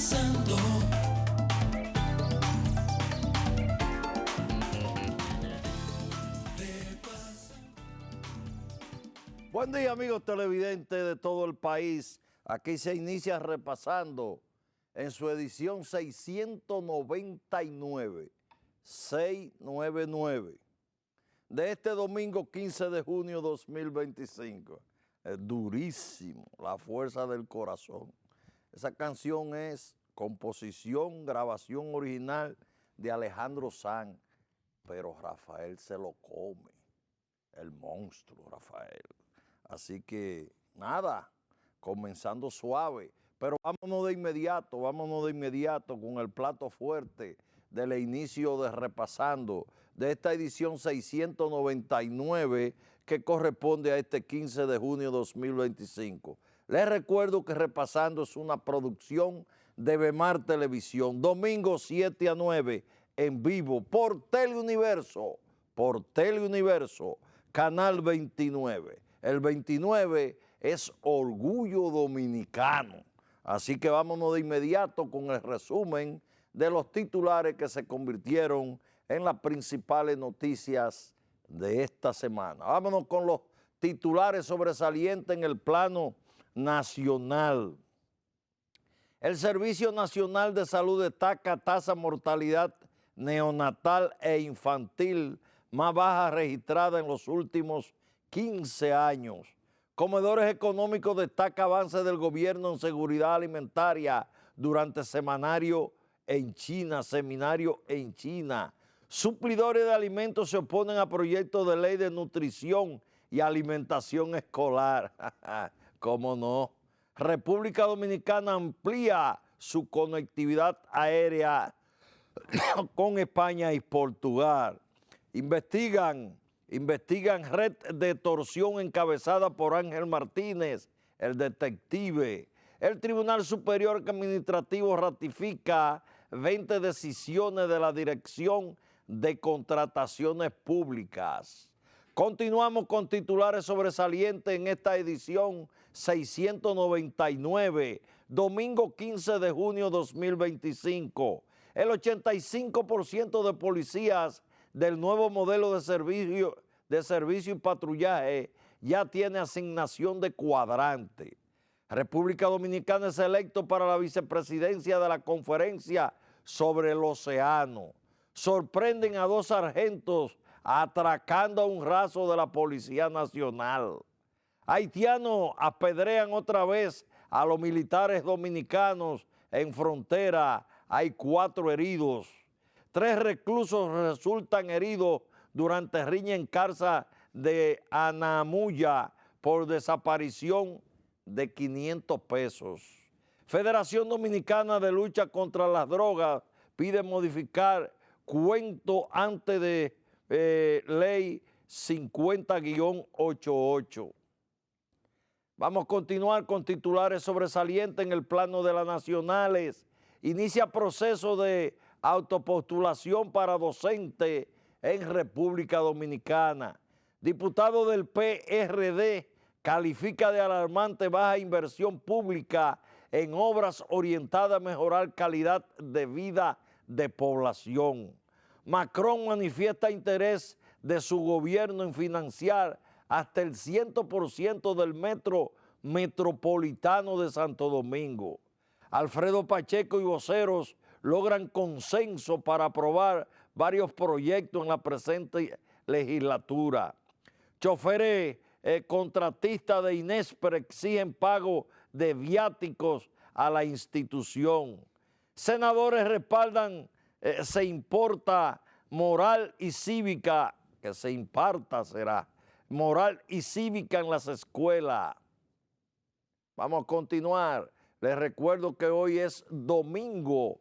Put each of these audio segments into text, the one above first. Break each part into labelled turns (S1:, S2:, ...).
S1: repasando.
S2: Buen día, amigos televidentes de todo el país. Aquí se inicia repasando en su edición 699, 699, de este domingo 15 de junio 2025. Es durísimo, La Fuerza del Corazón. Esa canción es composición, grabación original de Alejandro Sanz, pero Rafael se lo come, el monstruo Rafael. Así que nada, comenzando suave, pero vámonos de inmediato con el plato fuerte del inicio de Repasando, de esta edición 699 que corresponde a este 15 de junio de 2025. Les recuerdo que Repasando es una producción de Bemar Televisión, domingo 7 a 9, en vivo, por Teleuniverso, Canal 29. El 29 es Orgullo Dominicano. Así que vámonos de inmediato con el resumen de los titulares que se convirtieron en las principales noticias de esta semana. Vámonos con los titulares sobresalientes en el plano nacional. El Servicio Nacional de Salud destaca tasa de mortalidad neonatal e infantil más baja registrada en los últimos 15 años. Comedores Económicos destaca avance del gobierno en seguridad alimentaria durante seminario en China. Suplidores de alimentos se oponen a proyectos de ley de nutrición y alimentación escolar. ¿Cómo no? República Dominicana amplía su conectividad aérea con España y Portugal. Investigan red de extorsión encabezada por Ángel Martínez, el detective. El Tribunal Superior Administrativo ratifica 20 decisiones de la Dirección de Contrataciones Públicas. Continuamos con titulares sobresalientes en esta edición 699, domingo 15 de junio 2025. El 85% de policías del nuevo modelo de servicio y patrullaje ya tiene asignación de cuadrante. República Dominicana es electo para la vicepresidencia de la Conferencia sobre el Océano. Sorprenden a 2 sargentos atracando a un raso de la Policía Nacional. Haitianos apedrean otra vez a los militares dominicanos en frontera. Hay 4 heridos. 3 reclusos resultan heridos durante riña en casa de Anamuya por desaparición de 500 pesos. Federación Dominicana de Lucha contra las Drogas pide modificar cuento antes de ley 50-88. Vamos a continuar con titulares sobresalientes en el plano de las nacionales. Inicia proceso de autopostulación para docente en República Dominicana. Diputado del PRD califica de alarmante baja inversión pública en obras orientadas a mejorar calidad de vida de población. Macron manifiesta interés de su gobierno en financiar hasta el 100% del metro metropolitano de Santo Domingo. Alfredo Pacheco y voceros logran consenso para aprobar varios proyectos en la presente legislatura. Choferes contratistas de Inespre exigen pago de viáticos a la institución. Senadores respaldan se importa moral y cívica, que se imparta será, moral y cívica en las escuelas. Vamos a continuar. Les recuerdo que hoy es domingo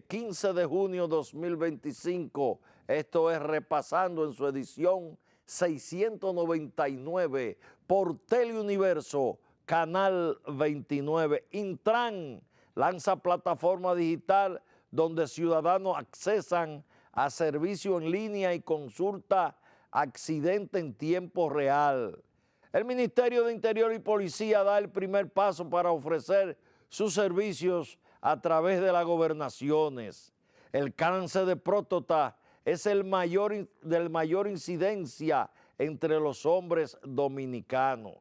S2: 15 de junio 2025. Esto es Repasando en su edición 699 por Teleuniverso, Canal 29. Intran lanza plataforma digital donde ciudadanos accesan a servicio en línea y consulta accidente en tiempo real. El Ministerio de Interior y Policía da el primer paso para ofrecer sus servicios a través de las gobernaciones. El cáncer de próstata es el mayor incidencia entre los hombres dominicanos.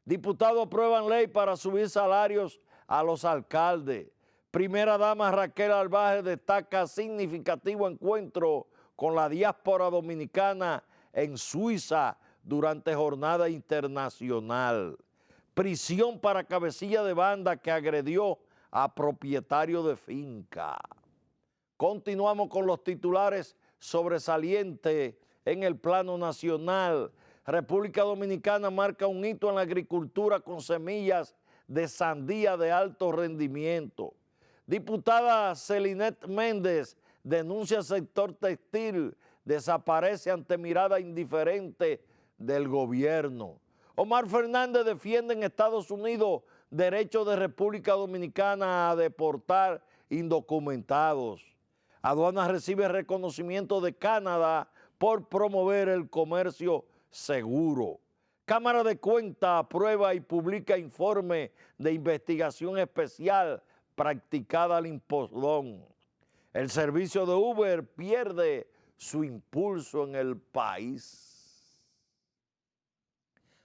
S2: Diputados aprueban ley para subir salarios a los alcaldes. Primera dama Raquel Albaje destaca significativo encuentro con la diáspora dominicana en Suiza durante jornada internacional. Prisión para cabecilla de banda que agredió a propietario de finca. Continuamos con los titulares sobresalientes en el plano nacional. República Dominicana marca un hito en la agricultura con semillas de sandía de alto rendimiento. Diputada Celinet Méndez denuncia sector textil, desaparece ante mirada indiferente del gobierno. Omar Fernández defiende en Estados Unidos derecho de República Dominicana a deportar indocumentados. Aduana recibe reconocimiento de Canadá por promover el comercio seguro. Cámara de Cuentas aprueba y publica informe de investigación especial practicada al Impostón. El servicio de Uber pierde su impulso en el país.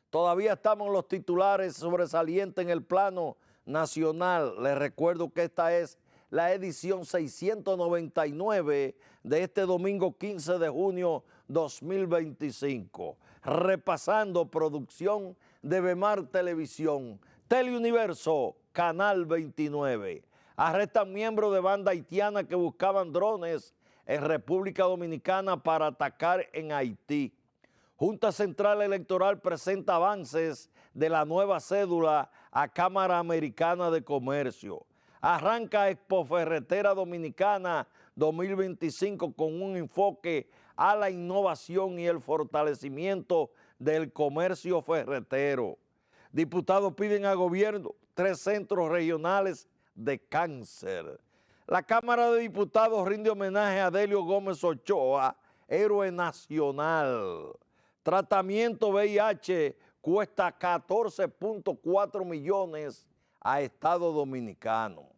S2: Todavía estamos en los titulares sobresalientes en el plano nacional. Les recuerdo que esta es la edición 699 de este domingo 15 de junio 2025. Repasando producción de Bemar Televisión, Teleuniverso, Canal 29. Arrestan miembros de banda haitiana que buscaban drones en República Dominicana para atacar en Haití. Junta Central Electoral presenta avances de la nueva cédula a Cámara Americana de Comercio. Arranca Expo Ferretera Dominicana 2025 con un enfoque a la innovación y el fortalecimiento del comercio ferretero. Diputados piden al gobierno 3 centros regionales de cáncer. La Cámara de Diputados rinde homenaje a Delio Gómez Ochoa, héroe nacional. Tratamiento VIH cuesta 14.4 millones a Estado Dominicano.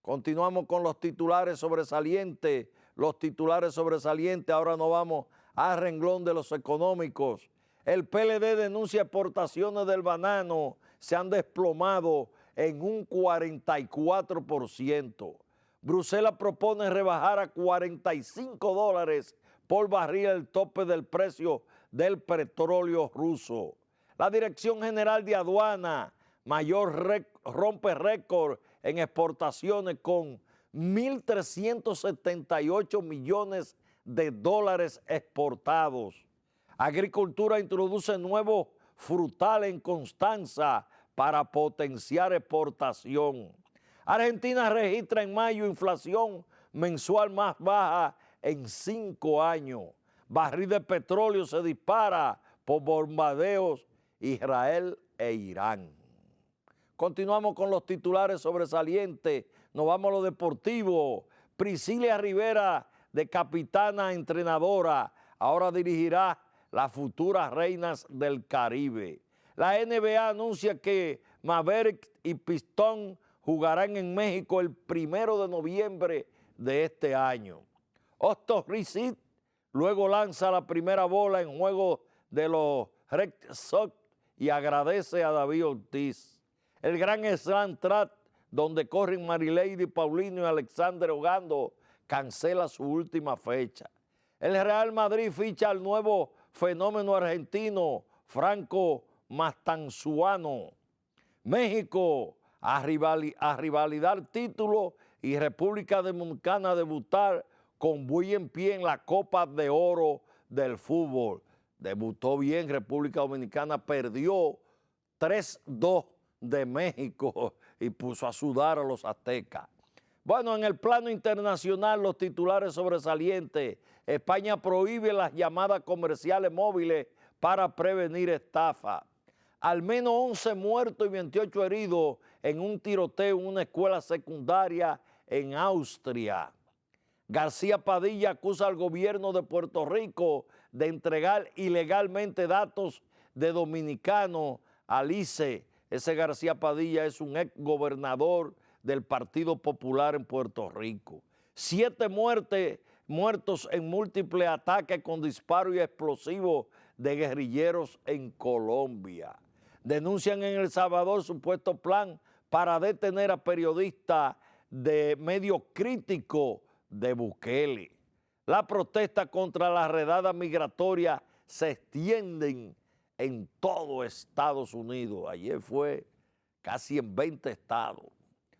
S2: Continuamos con los titulares sobresalientes. Los titulares sobresalientes, ahora nos vamos al renglón de los económicos. El PLD denuncia exportaciones del banano, se han desplomado en un 44%. Bruselas propone rebajar a $45 por barril el tope del precio del petróleo ruso. La Dirección General de Aduana rompe récord en exportaciones con 1.378 millones de dólares exportados. Agricultura introduce nuevo frutal en Constanza para potenciar exportación. Argentina registra en mayo inflación mensual más baja en 5 años. Barril de petróleo se dispara por bombardeos Israel e Irán. Continuamos con los titulares sobresalientes. Nos vamos a lo deportivo. Priscilia Rivera, de capitana a entrenadora, ahora dirigirá las futuras reinas del Caribe. La NBA anuncia que Maverick y Pistón jugarán en México el 1 de noviembre de este año. Austin Reeves luego lanza la primera bola en juego de los Red Sox y agradece a David Ortiz. El Gran Slam Track, donde corren Marilady Paulino y Alexander Ogando, cancela su última fecha. El Real Madrid ficha al nuevo fenómeno argentino, Franco Mastanzuano. México a rivalidar título y República Dominicana a debutar con buen pie en la Copa de Oro del fútbol. Debutó bien República Dominicana, perdió 3-2 de México y puso a sudar a los aztecas. Bueno, en el plano internacional, los titulares sobresalientes. España prohíbe las llamadas comerciales móviles para prevenir estafa. Al menos 11 muertos y 28 heridos en un tiroteo en una escuela secundaria en Austria. García Padilla acusa al gobierno de Puerto Rico de entregar ilegalmente datos de dominicanos al ICE. Ese García Padilla es un ex gobernador del Partido Popular en Puerto Rico. 7 muertos en múltiples ataques con disparos y explosivos de guerrilleros en Colombia. Denuncian en El Salvador supuesto plan para detener a periodistas de medios críticos de Bukele. La protesta contra la redada migratoria se extienden en todo Estados Unidos. Ayer fue casi en 20 estados.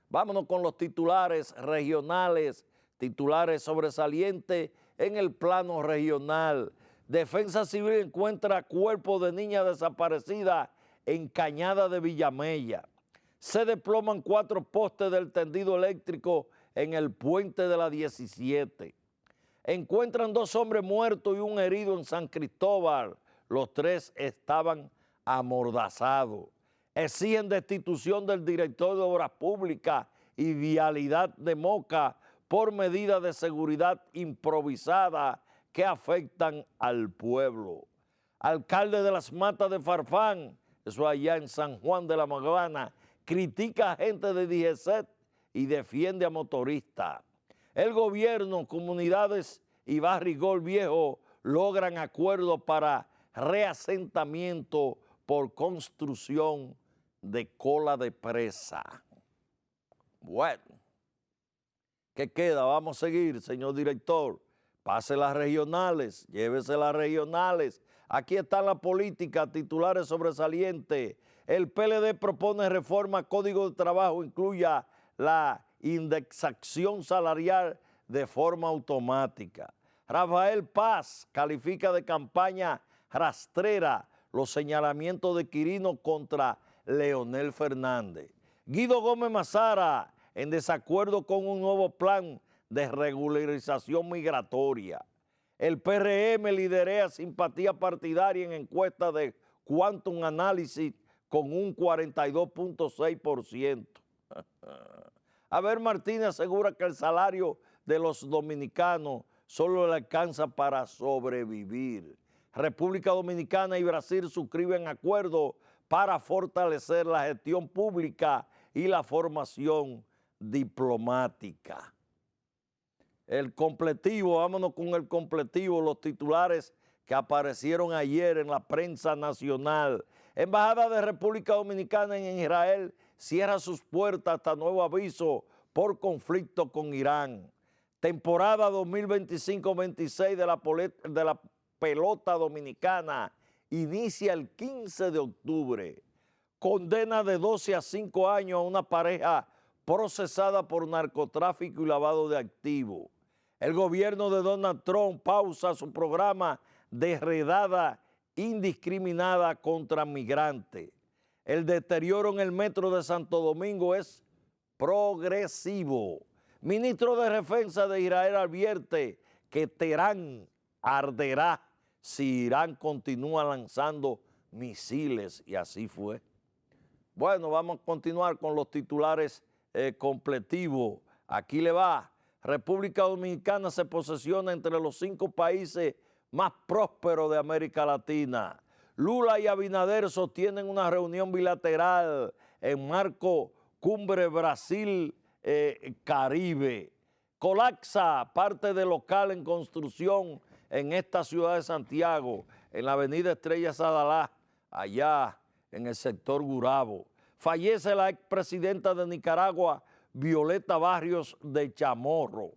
S2: Vámonos con los titulares regionales, titulares sobresalientes en el plano regional. Defensa Civil encuentra cuerpo de niña desaparecida en Cañada de Villamella. Se desploman 4 postes del tendido eléctrico en el puente de la 17. Encuentran 2 hombres muertos y un herido en San Cristóbal. Los 3 estaban amordazados. Exigen destitución del director de Obras Públicas y Vialidad de Moca por medidas de seguridad improvisadas que afectan al pueblo. Alcalde de Las Matas de Farfán, eso allá en San Juan de la Maguana, critica a gente de DGCET y defiende a motoristas. El gobierno, comunidades y Barrigol Viejo logran acuerdos para reasentamiento por construcción de cola de presa. Bueno, ¿qué queda? Vamos a seguir, señor director. Pase las regionales, llévese las regionales. Aquí está la política, titulares sobresalientes. El PLD propone reforma Código de Trabajo, incluya la indexación salarial de forma automática. Rafael Paz califica de campaña rastrera los señalamientos de Quirino contra Leonel Fernández. Guido Gómez Mazara en desacuerdo con un nuevo plan de regularización migratoria. El PRM liderea simpatía partidaria en encuesta de Quantum Analysis con un 42.6%. Abel Martínez asegura que el salario de los dominicanos solo le alcanza para sobrevivir. República Dominicana y Brasil suscriben acuerdos para fortalecer la gestión pública y la formación diplomática. El completivo, vámonos con el completivo, los titulares que aparecieron ayer en la prensa nacional. Embajada de República Dominicana en Israel cierra sus puertas hasta nuevo aviso por conflicto con Irán. Temporada 2025-26 de la pelota dominicana inicia el 15 de octubre. Condena de 12 a 5 años a una pareja procesada por narcotráfico y lavado de activos. El gobierno de Donald Trump pausa su programa de redada indiscriminada contra migrantes. El deterioro en el metro de Santo Domingo es progresivo. Ministro de Defensa de Israel advierte que Teherán arderá si Irán continúa lanzando misiles, y así fue. Bueno, vamos a continuar con los titulares completivos. Aquí le va. República Dominicana se posesiona entre los 5 países más prósperos de América Latina. Lula y Abinader sostienen una reunión bilateral en marco Cumbre Brasil-Caribe. Colapsa parte de local en construcción en esta ciudad de Santiago, en la avenida Estrella Sadalá, allá en el sector Gurabo. Fallece la expresidenta de Nicaragua, Violeta Barrios de Chamorro.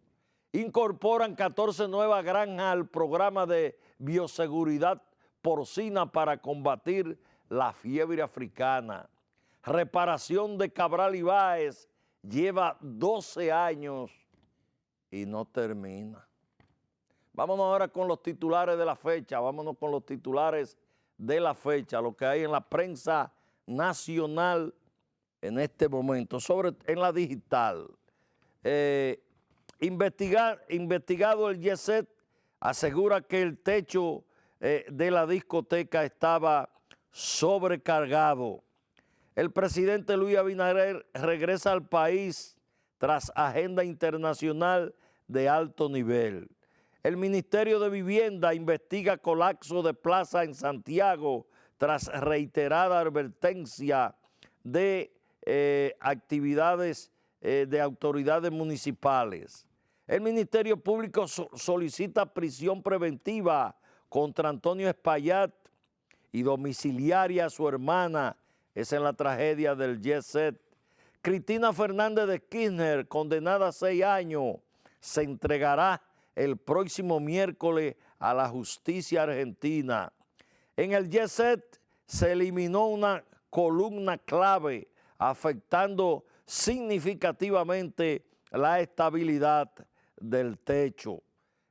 S2: Incorporan 14 nuevas granjas al programa de bioseguridad porcina para combatir la fiebre africana. Reparación de Cabral Ibáez lleva 12 años y no termina. Vámonos ahora con los titulares de la fecha, lo que hay en la prensa nacional en este momento, en la digital. Investigado el YESET asegura que el techo de la discoteca estaba sobrecargado. El presidente Luis Abinader regresa al país tras agenda internacional de alto nivel. El Ministerio de Vivienda investiga colapso de plaza en Santiago tras reiterada advertencia de actividades de autoridades municipales. El Ministerio Público solicita prisión preventiva contra Antonio Espaillat y domiciliaria a su hermana. Esa es la tragedia del Jet Set. Cristina Fernández de Kirchner, condenada a 6 años, se entregará el próximo miércoles a la justicia argentina. En el Jet Set se eliminó una columna clave, afectando significativamente la estabilidad del techo.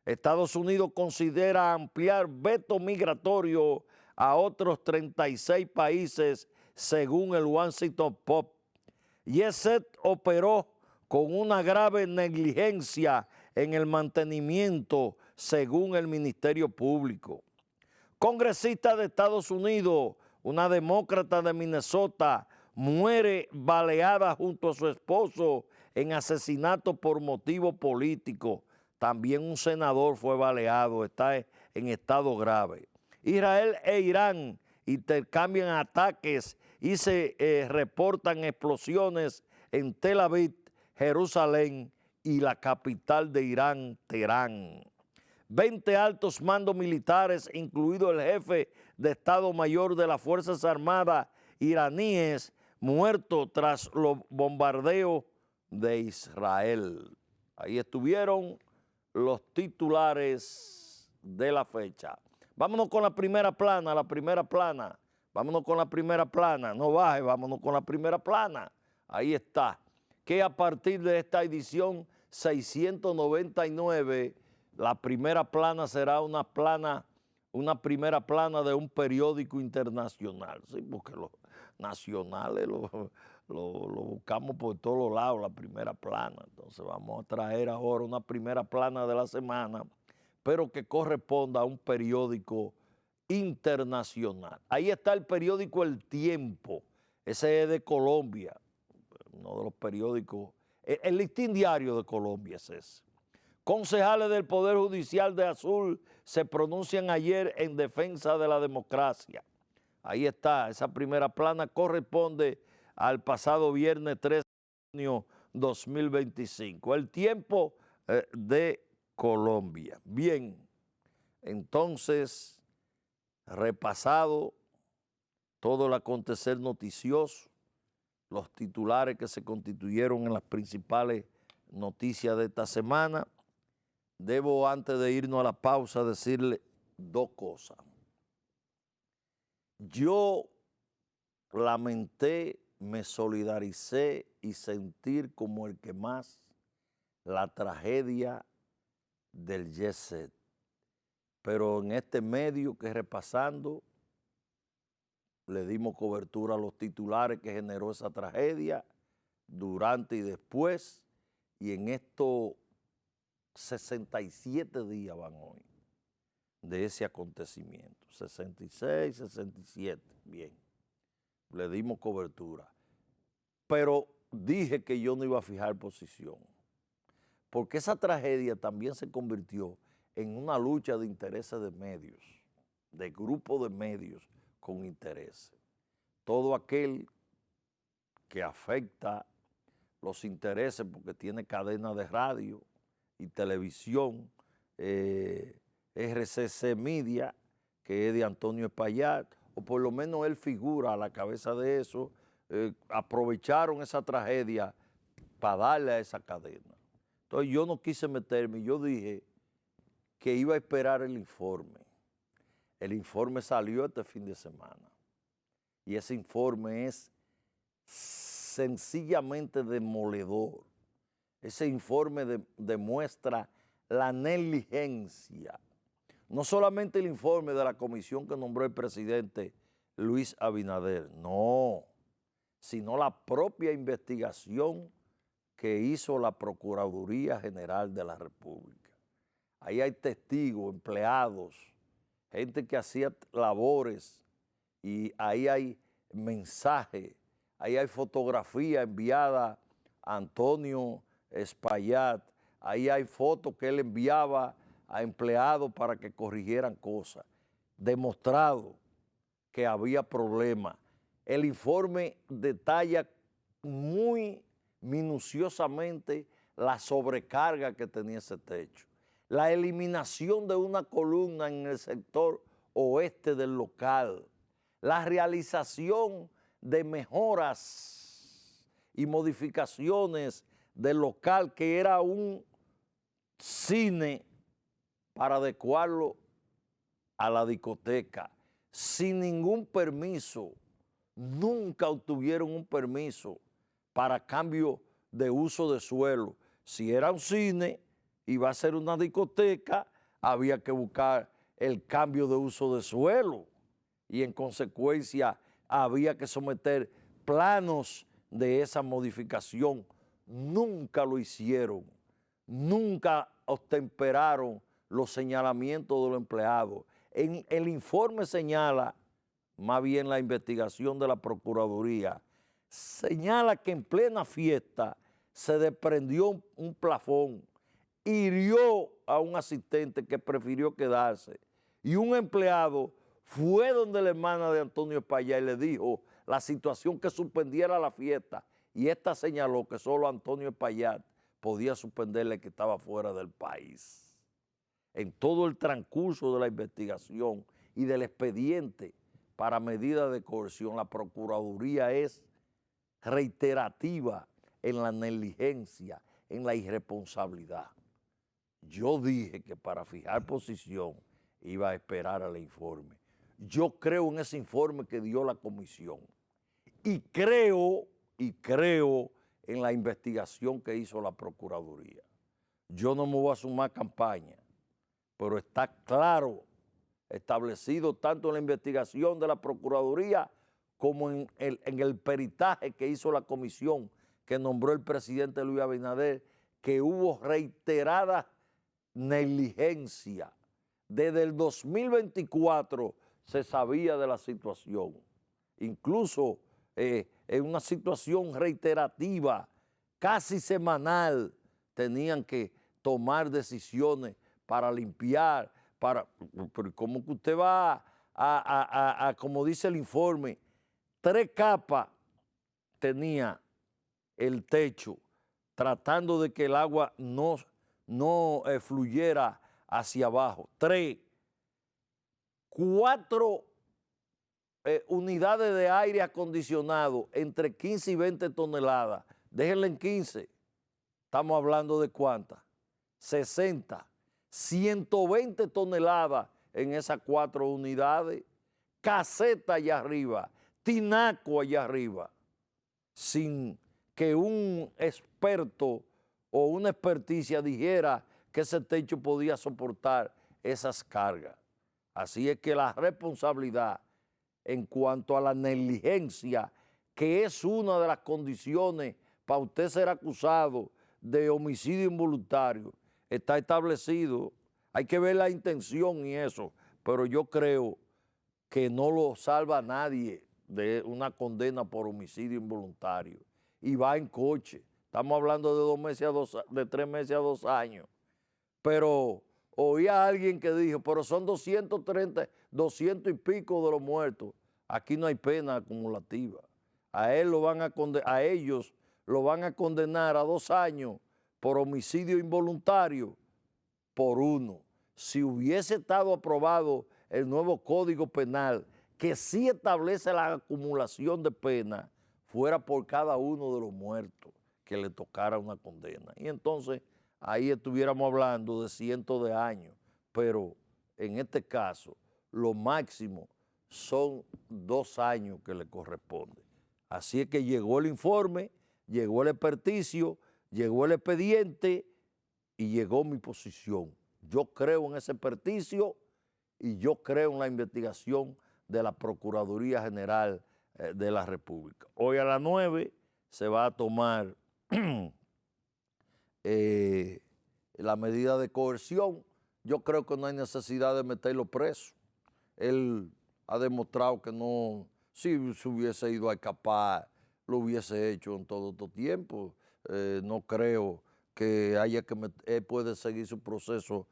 S2: Estados Unidos considera ampliar veto migratorio a otros 36 países según el Washington Post. Jet Set operó con una grave negligencia en el mantenimiento según el Ministerio Público. Congresista de Estados Unidos, una demócrata de Minnesota, muere baleada junto a su esposo en asesinato por motivo político. También un senador fue baleado, está en estado grave. Israel e Irán intercambian ataques y se reportan explosiones en Tel Aviv, Jerusalén y la capital de Irán, Teherán. 20 altos mandos militares, incluido el jefe de Estado Mayor de las Fuerzas Armadas iraníes, muertos tras los bombardeos de Israel. Ahí estuvieron los titulares de la fecha. Vámonos con la primera plana, Vámonos con la primera plana, no baje, vámonos con la primera plana. Ahí está, que a partir de esta edición 699, la primera plana será una primera plana de un periódico internacional. Sí, porque los nacionales lo buscamos por todos lados, la primera plana. Entonces vamos a traer ahora una primera plana de la semana, pero que corresponda a un periódico internacional. Ahí está el periódico El Tiempo, ese es de Colombia, uno de los periódicos, el Listín Diario de Colombia es ese. Concejales del Poder Judicial de Azul se pronuncian ayer en defensa de la democracia. Ahí está, esa primera plana corresponde al pasado viernes 13 de junio 2025. El Tiempo de Colombia. Bien, entonces, repasado todo el acontecer noticioso, los titulares que se constituyeron en las principales noticias de esta semana, debo antes de irnos a la pausa decirle 2 cosas. Yo lamenté, me solidaricé y sentir como el que más la tragedia del Jet Set. Pero en este medio que repasando, le dimos cobertura a los titulares que generó esa tragedia durante y después, y en estos 67 días van hoy de ese acontecimiento, 66, 67, bien, le dimos cobertura. Pero dije que yo no iba a fijar posición, porque esa tragedia también se convirtió en una lucha de intereses de medios, de grupos de medios con intereses. Todo aquel que afecta los intereses porque tiene cadena de radio y televisión, RCC Media, que es de Antonio Espaillat, o por lo menos él figura a la cabeza de eso, aprovecharon esa tragedia para darle a esa cadena. Entonces yo no quise meterme, yo dije que iba a esperar el informe. El informe salió este fin de semana y ese informe es sencillamente demoledor. Ese informe demuestra la negligencia. No solamente el informe de la comisión que nombró el presidente Luis Abinader, no, sino la propia investigación que hizo la Procuraduría General de la República. Ahí hay testigos, empleados, gente que hacía labores y ahí hay mensajes, ahí hay fotografía enviada a Antonio Espaillat, ahí hay fotos que él enviaba a empleados para que corrigieran cosas, demostrado que había problemas. El informe detalla muy minuciosamente la sobrecarga que tenía ese techo, la eliminación de una columna en el sector oeste del local, la realización de mejoras y modificaciones del local que era un cine para adecuarlo a la discoteca, sin ningún permiso. Nunca obtuvieron un permiso para cambio de uso de suelo. Si era un cine, iba a ser una discoteca, había que buscar el cambio de uso de suelo y en consecuencia había que someter planos de esa modificación. Nunca lo hicieron, nunca obtemperaron los señalamientos de los empleados. El informe señala, más bien la investigación de la Procuraduría, señala que en plena fiesta se desprendió un plafón, hirió a un asistente que prefirió quedarse y un empleado fue donde la hermana de Antonio Espaillat y le dijo la situación que suspendiera la fiesta y esta señaló que solo Antonio Espaillat podía suspenderle que estaba fuera del país. En todo el transcurso de la investigación y del expediente para medidas de coerción, la Procuraduría es reiterativa en la negligencia, en la irresponsabilidad. Yo dije que para fijar posición iba a esperar al informe. Yo creo en ese informe que dio la comisión y creo en la investigación que hizo la Procuraduría. Yo no me voy a sumar campaña, pero está claro, establecido tanto en la investigación de la Procuraduría como en el peritaje que hizo la comisión que nombró el presidente Luis Abinader, que hubo reiteradas negligencia. Desde el 2024 se sabía de la situación, incluso en una situación reiterativa, casi semanal, tenían que tomar decisiones para limpiar, pero ¿cómo que usted va a como dice el informe, 3 capas tenía el techo, tratando de que el agua no fluyera hacia abajo? 3, 4 unidades de aire acondicionado entre 15 y 20 toneladas. Déjenle en 15. Estamos hablando de ¿cuántas? 60. 120 toneladas en esas 4 unidades. Caseta allá arriba. Tinaco allá arriba. Sin que un experto o una experticia dijera que ese techo podía soportar esas cargas. Así es que la responsabilidad en cuanto a la negligencia, que es una de las condiciones para usted ser acusado de homicidio involuntario, está establecido. Hay que ver la intención y eso, pero yo creo que no lo salva a nadie de una condena por homicidio involuntario. Y va en coche. Estamos hablando de 2 meses de 3 meses a 2 años. Pero oí a alguien que dijo, pero son 230, 200 y pico de los muertos. Aquí no hay pena acumulativa. A ellos lo van a condenar a 2 años por homicidio involuntario por 1. Si hubiese estado aprobado el nuevo Código Penal, que sí establece la acumulación de pena, fuera por cada uno de los muertos que le tocara una condena. Y entonces ahí estuviéramos hablando de cientos de años, pero en este caso lo máximo son 2 años que le corresponde. Así es que llegó el informe, llegó el experticio, llegó el expediente y llegó mi posición. Yo creo en ese experticio y yo creo en la investigación de la Procuraduría General de la República. Hoy a las 9 se va a tomar la medida de coerción. Yo creo que no hay necesidad de meterlo preso. Él ha demostrado que no, si se hubiese ido a escapar, lo hubiese hecho en todo este tiempo. No creo que haya que él puede seguir su proceso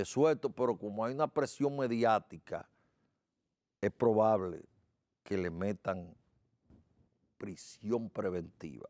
S2: suelto, pero como hay una presión mediática, es probable que le metan prisión preventiva.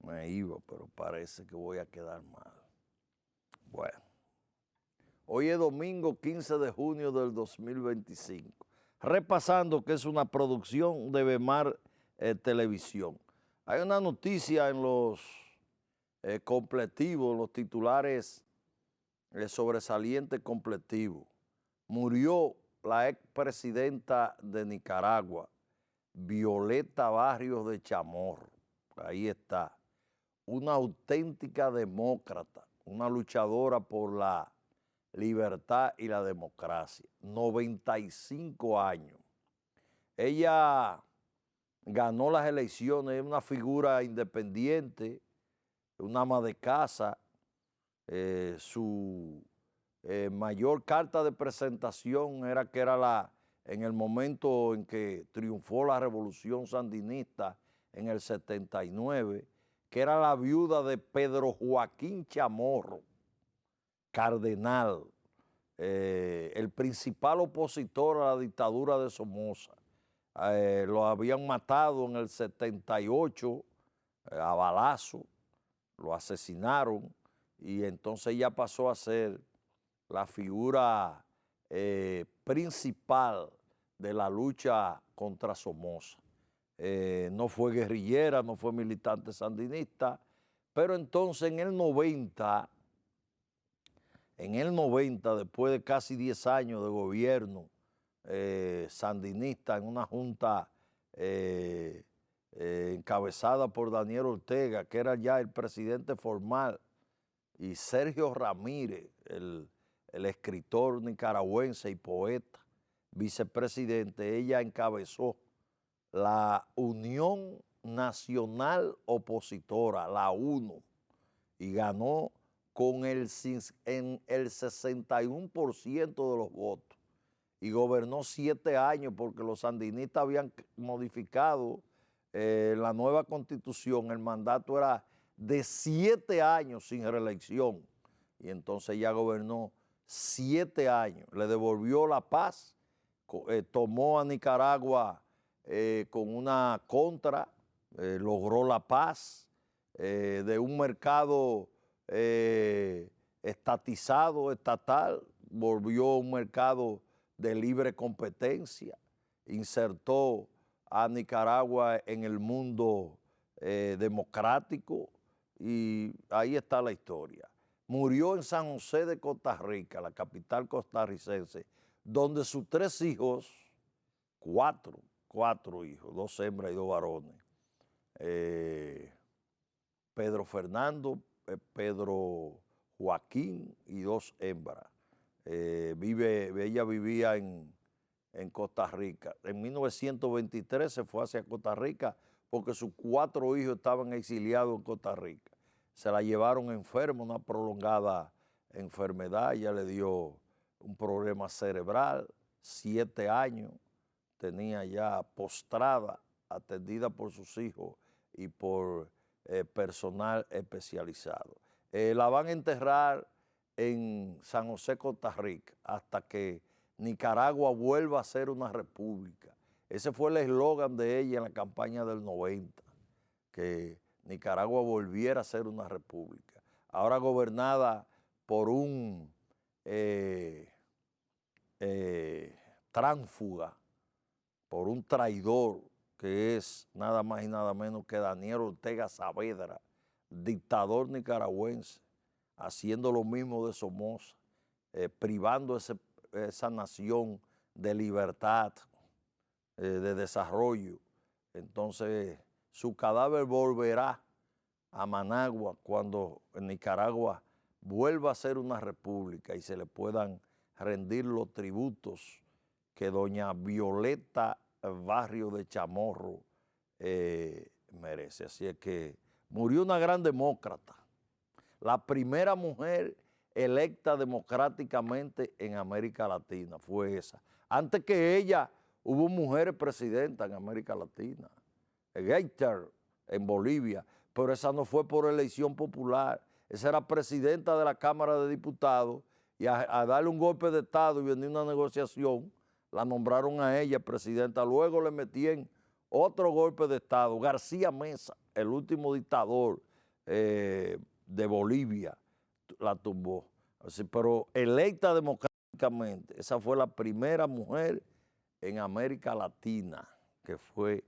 S2: Me iba, pero parece que voy a quedar mal. Bueno, hoy es domingo 15 de junio del 2025. Repasando que es una producción de Bemar Televisión. Hay una noticia en los completivos, los titulares sobresalientes completivos. Murió la expresidenta de Nicaragua, Violeta Barrios de Chamorro. Ahí está. Una auténtica demócrata, una luchadora por la libertad y la democracia. 95 años. Ella ganó las elecciones, es una figura independiente, una ama de casa. Su mayor carta de presentación era que era en el momento en que triunfó la revolución sandinista en el 79, que era la viuda de Pedro Joaquín Chamorro, cardenal, el principal opositor a la dictadura de Somoza. Lo habían matado en el 78 a balazo, lo asesinaron y entonces ella pasó a ser la figura principal de la lucha contra Somoza. No fue guerrillera, no fue militante sandinista, pero entonces en el 90, después de casi 10 años de gobierno sandinista en una junta encabezada por Daniel Ortega, que era ya el presidente formal, y Sergio Ramírez, el escritor nicaragüense y poeta, vicepresidente, ella encabezó la Unión Nacional Opositora, la UNO, y ganó con el 61% de los votos y gobernó 7 años porque los sandinistas habían modificado la nueva constitución, el mandato era de 7 años sin reelección y entonces ella gobernó 7 años, le devolvió la paz, tomó a Nicaragua con una contra, logró la paz de un mercado estatizado, estatal, volvió a un mercado de libre competencia, insertó a Nicaragua en el mundo democrático y ahí está la historia. Murió en San José de Costa Rica, la capital costarricense, donde sus 3 hijos, cuatro hijos, 2 hembras y 2 varones, Pedro Fernando, Pedro Joaquín y 2 hembras. Ella vivía en Costa Rica. En 1923 se fue hacia Costa Rica porque sus 4 hijos estaban exiliados en Costa Rica. Se la llevaron enferma, una prolongada enfermedad, ella le dio un problema cerebral, 7 años, tenía ya postrada, atendida por sus hijos y por personal especializado. La van a enterrar en San José, Costa Rica, hasta que Nicaragua vuelva a ser una república. Ese fue el eslogan de ella en la campaña del 90, que Nicaragua volviera a ser una república. Ahora gobernada por un tránsfuga, por un traidor, que es nada más y nada menos que Daniel Ortega Saavedra, dictador nicaragüense, haciendo lo mismo de Somoza, privando esa nación de libertad, de desarrollo. Entonces, su cadáver volverá a Managua cuando Nicaragua vuelva a ser una república y se le puedan rendir los tributos que doña Violeta Barrios de Chamorro merece. Así es que murió una gran demócrata, la primera mujer electa democráticamente en América Latina, fue esa. Antes que ella hubo mujeres presidentas en América Latina, Gaiter en Bolivia, pero esa no fue por elección popular, esa era presidenta de la Cámara de Diputados y a darle un golpe de Estado y venir una negociación, la nombraron a ella presidenta, luego le metían otro golpe de Estado, García Meza, el último dictador de Bolivia, la tumbó. Así, pero electa democráticamente, esa fue la primera mujer en América Latina que fue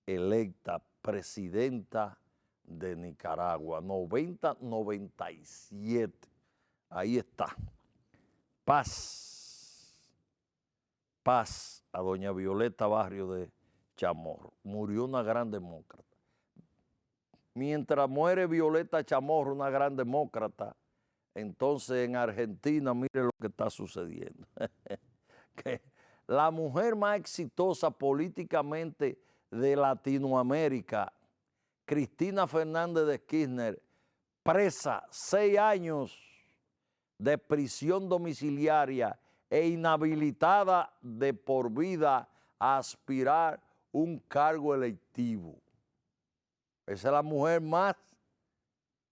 S2: electa presidenta de Nicaragua, 90-97. Ahí está. Paz a doña Violeta Barrio de Chamorro. Murió una gran demócrata. Mientras muere Violeta Chamorro, una gran demócrata, entonces en Argentina, mire lo que está sucediendo. Que la mujer más exitosa políticamente de Latinoamérica, Cristina Fernández de Kirchner, presa 6 años de prisión domiciliaria e inhabilitada de por vida a aspirar un cargo electivo. Esa es la mujer más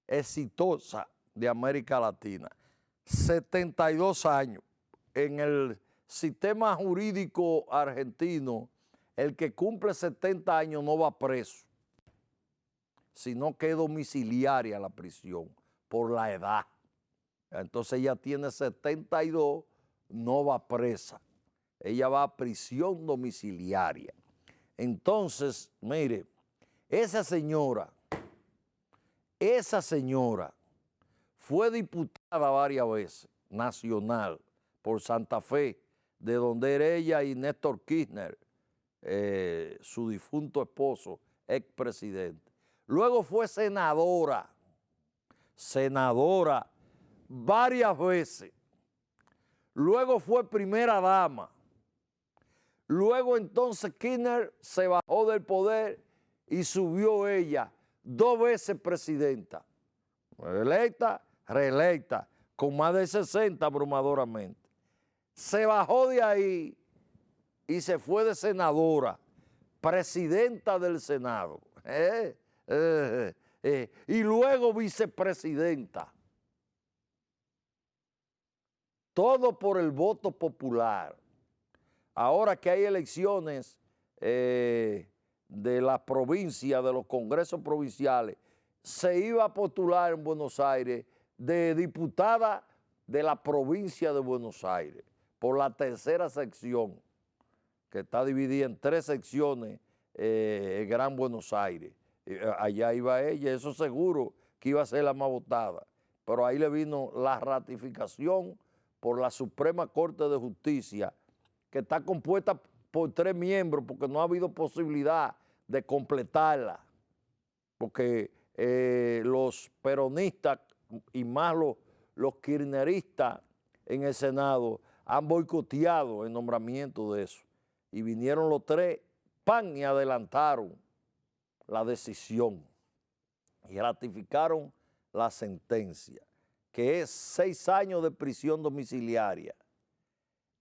S2: exitosa de América Latina. 72 años. En el sistema jurídico argentino, el que cumple 70 años no va preso, sino que es domiciliaria la prisión por la edad. Entonces ella tiene 72, no va presa. Ella va a prisión domiciliaria. Entonces, mire, esa señora fue diputada varias veces, nacional, por Santa Fe, de donde era ella y Néstor Kirchner, su difunto esposo, expresidente. Luego fue senadora varias veces. Luego fue primera dama. Luego entonces Kirchner se bajó del poder y subió ella 2 veces presidenta. Electa, reelecta, con más de 60 abrumadoramente. Se bajó de ahí y se fue de senadora, presidenta del Senado. Y luego vicepresidenta. Todo por el voto popular. Ahora que hay elecciones de la provincia, de los congresos provinciales, se iba a postular en Buenos Aires de diputada de la provincia de Buenos Aires, por la tercera sección, que está dividida en 3 secciones en Gran Buenos Aires. Allá iba ella, eso seguro que iba a ser la más votada, pero ahí le vino la ratificación por la Suprema Corte de Justicia, que está compuesta por 3 miembros, porque no ha habido posibilidad de completarla, porque los peronistas y más los kirchneristas en el Senado han boicoteado el nombramiento de eso. Y vinieron los 3, ¡pam!, y adelantaron la decisión y ratificaron la sentencia, que es 6 años de prisión domiciliaria,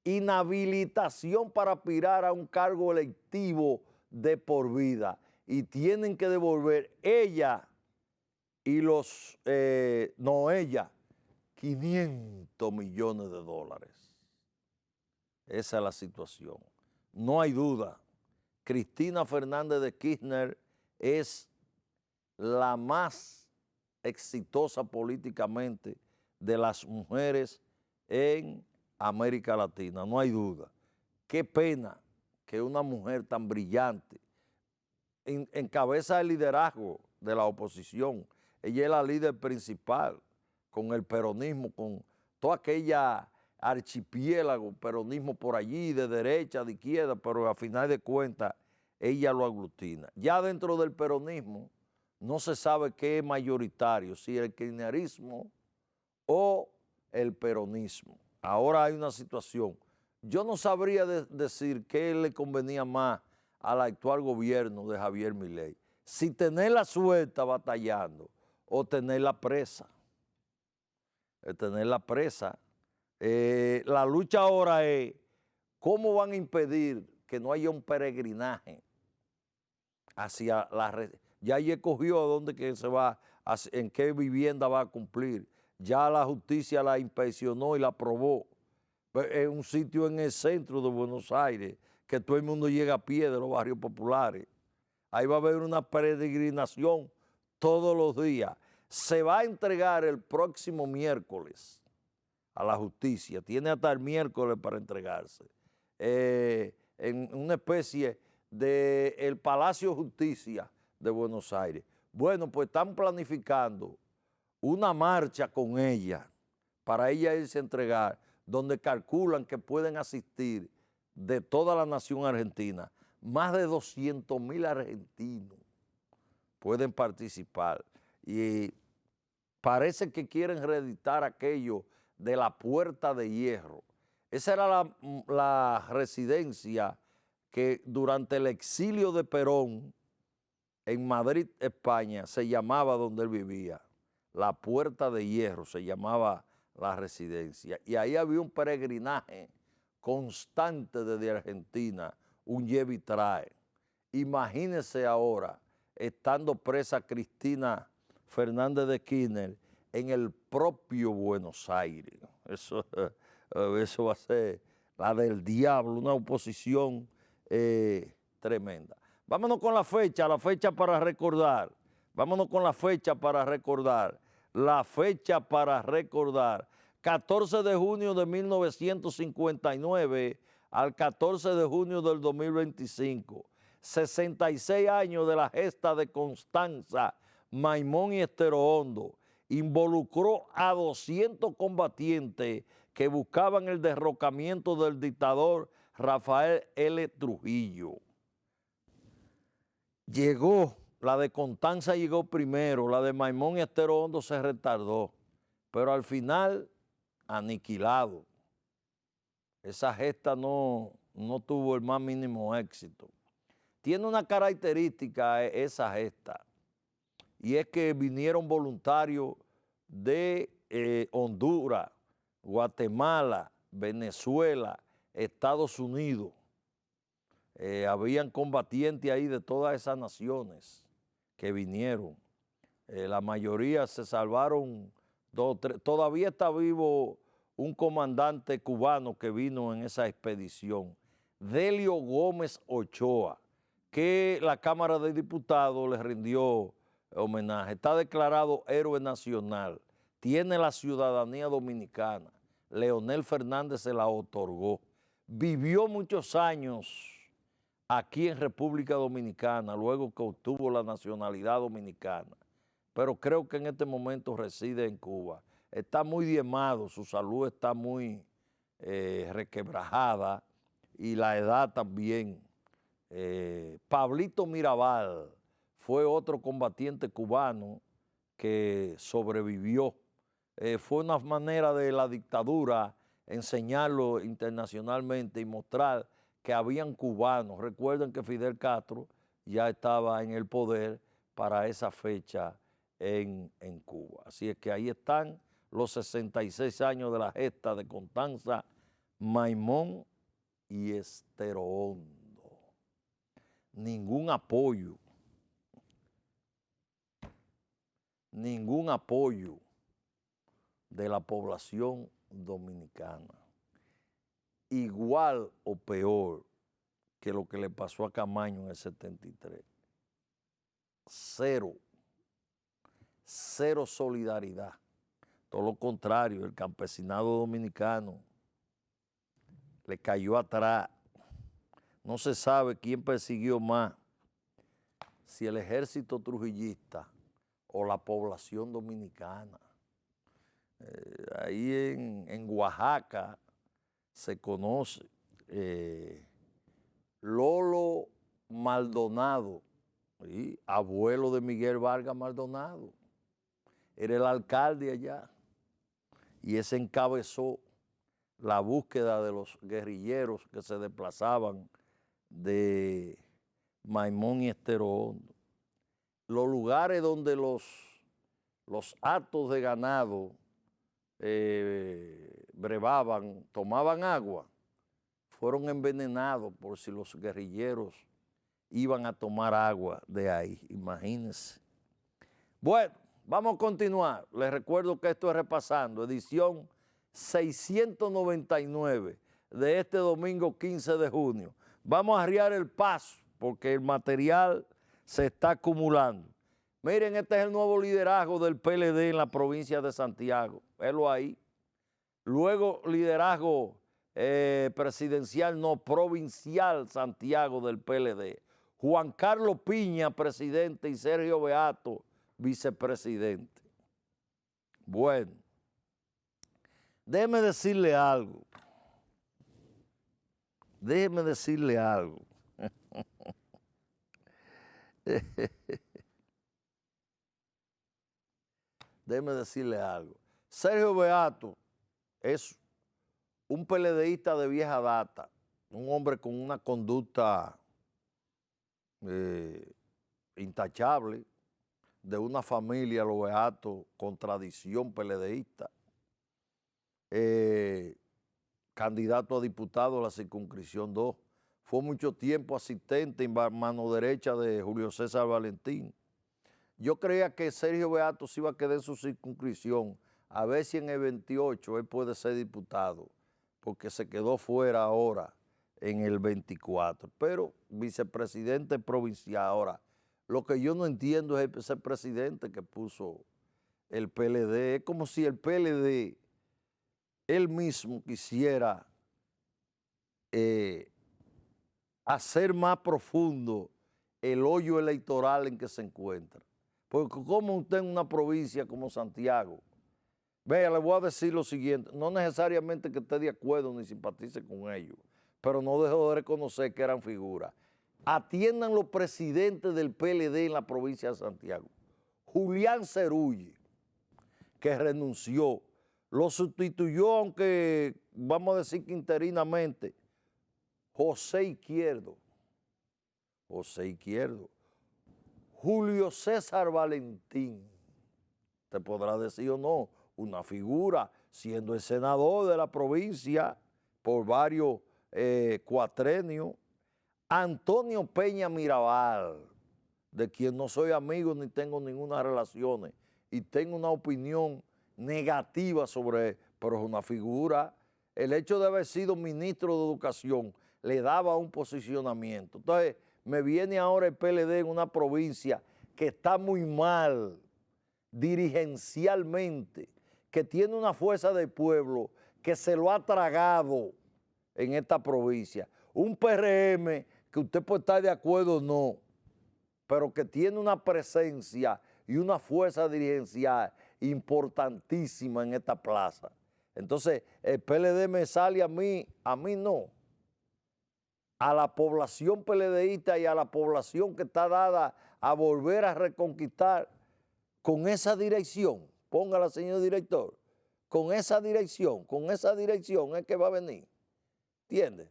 S2: inhabilitación para aspirar a un cargo electivo de por vida, y tienen que devolver ella y ella, 500 millones de dólares. Esa es la situación. No hay duda, Cristina Fernández de Kirchner es la más exitosa políticamente de las mujeres en América Latina, no hay duda. Qué pena que una mujer tan brillante encabeza el liderazgo de la oposición. Ella es la líder principal con el peronismo, con toda aquella archipiélago, peronismo por allí, de derecha, de izquierda, pero a final de cuentas ella lo aglutina. Ya dentro del peronismo no se sabe qué es mayoritario, si el kirchnerismo o el peronismo. Ahora hay una situación. Yo no sabría decir qué le convenía más al actual gobierno de Javier Milei, si tenerla suelta batallando o tenerla presa. Tenerla presa. La lucha ahora es cómo van a impedir que no haya un peregrinaje hacia la... Ya ella escogió a dónde que se va, en qué vivienda va a cumplir. Ya la justicia la inspeccionó y la aprobó. Es un sitio en el centro de Buenos Aires, que todo el mundo llega a pie de los barrios populares. Ahí va a haber una peregrinación todos los días. se va a entregar el próximo miércoles a la justicia. Tiene hasta el miércoles para entregarse. En una especie de el Palacio de Justicia de Buenos Aires. Bueno, pues están planificando una marcha con ella para ella irse a entregar, donde calculan que pueden asistir de toda la nación argentina. Más de 200,000 argentinos pueden participar. Y parece que quieren reeditar aquello de la Puerta de Hierro. Esa era la residencia que durante el exilio de Perón en Madrid, España, se llamaba donde él vivía. La Puerta de Hierro se llamaba la residencia. Y ahí había un peregrinaje constante desde Argentina, un lleve y trae. Imagínense ahora, estando presa Cristina Fernández de Kirchner en el propio Buenos Aires. Eso va a ser la del diablo, una oposición tremenda. Vámonos con la fecha para recordar. Vámonos con la fecha para recordar. La fecha para recordar. 14 de junio de 1959 al 14 de junio del 2025. 66 años de la gesta de Constanza, Maimón y Estero Hondo. Involucró a 200 combatientes que buscaban el derrocamiento del dictador Rafael L. Trujillo. Llegó, la de Constanza llegó primero, la de Maimón y Estero Hondo se retardó, pero al final aniquilado. Esa gesta no tuvo el más mínimo éxito. Tiene una característica esa gesta, y es que vinieron voluntarios de Honduras, Guatemala, Venezuela, Estados Unidos. Habían combatientes ahí de todas esas naciones que vinieron. La mayoría se salvaron, 2, 3. Todavía está vivo un comandante cubano que vino en esa expedición, Delio Gómez Ochoa, que la Cámara de Diputados le rindió homenaje. Está declarado héroe nacional, tiene la ciudadanía dominicana. Leonel Fernández se la otorgó. Vivió muchos años aquí en República Dominicana, luego que obtuvo la nacionalidad dominicana, pero creo que en este momento reside en Cuba. Está muy diezmado, su salud está muy requebrajada y la edad también. Pablito Mirabal fue otro combatiente cubano que sobrevivió. Fue una manera de la dictadura enseñarlo internacionalmente y mostrar que habían cubanos. Recuerden que Fidel Castro ya estaba en el poder para esa fecha en Cuba. Así es que ahí están los 66 años de la gesta de Constanza, Maimón y Estero Hondo. Ningún apoyo de la población dominicana. Igual o peor que lo que le pasó a Camaño en el 73. Cero solidaridad. Todo lo contrario, el campesinado dominicano le cayó atrás. No se sabe quién persiguió más, si el ejército trujillista o la población dominicana. Ahí en Oaxaca se conoce Lolo Maldonado, ¿sí? Abuelo de Miguel Vargas Maldonado, era el alcalde allá, y ese encabezó la búsqueda de los guerrilleros que se desplazaban de Maimón y Estero Hondo. Los lugares donde los hatos de ganado brevaban, tomaban agua, fueron envenenados por si los guerrilleros iban a tomar agua de ahí, imagínense. Bueno, vamos a continuar. Les recuerdo que esto es Repasando, edición 699 de este domingo 15 de junio. Vamos a arriar el paso porque el material se está acumulando. Miren, este es el nuevo liderazgo del PLD en la provincia de Santiago. Velo ahí. Luego liderazgo presidencial, no, provincial Santiago del PLD. Juan Carlos Piña, presidente, y Sergio Beato, vicepresidente. Bueno, déjeme decirle algo. Déjeme decirle algo. Déjeme decirle algo. Sergio Beato es un PLDista de vieja data, un hombre con una conducta intachable, de una familia, los Beatos, con tradición PLDista, candidato a diputado a la circunscripción 2, fue mucho tiempo asistente en mano derecha de Julio César Valentín. Yo creía que Sergio Beato se iba a quedar en su circunscripción, a ver si en el 28 él puede ser diputado, porque se quedó fuera ahora en el 24, pero vicepresidente provincial. Ahora, lo que yo no entiendo es ese presidente que puso el PLD, es como si el PLD él mismo quisiera hacer más profundo el hoyo electoral en que se encuentra. Porque como usted en una provincia como Santiago, vea, le voy a decir lo siguiente, no necesariamente que esté de acuerdo ni simpatice con ellos, pero no dejo de reconocer que eran figuras. Atiendan los presidentes del PLD en la provincia de Santiago. Julián Cerulle, que renunció, lo sustituyó, aunque vamos a decir que interinamente, José Izquierdo. Julio César Valentín, te podrá decir o no, una figura, siendo el senador de la provincia por varios cuatrenios. Antonio Peña Mirabal, de quien no soy amigo ni tengo ninguna relación, y tengo una opinión negativa sobre él, pero es una figura. El hecho de haber sido ministro de Educación le daba un posicionamiento. Entonces, me viene ahora el PLD en una provincia que está muy mal dirigencialmente, que tiene una fuerza del pueblo que se lo ha tragado en esta provincia. Un PRM que usted puede estar de acuerdo o no, pero que tiene una presencia y una fuerza dirigencial importantísima en esta plaza. Entonces, el PLD me sale a mí no, a la población PLDista y a la población que está dada a volver a reconquistar con esa dirección, póngala, señor director, con esa dirección es que va a venir, ¿entiende?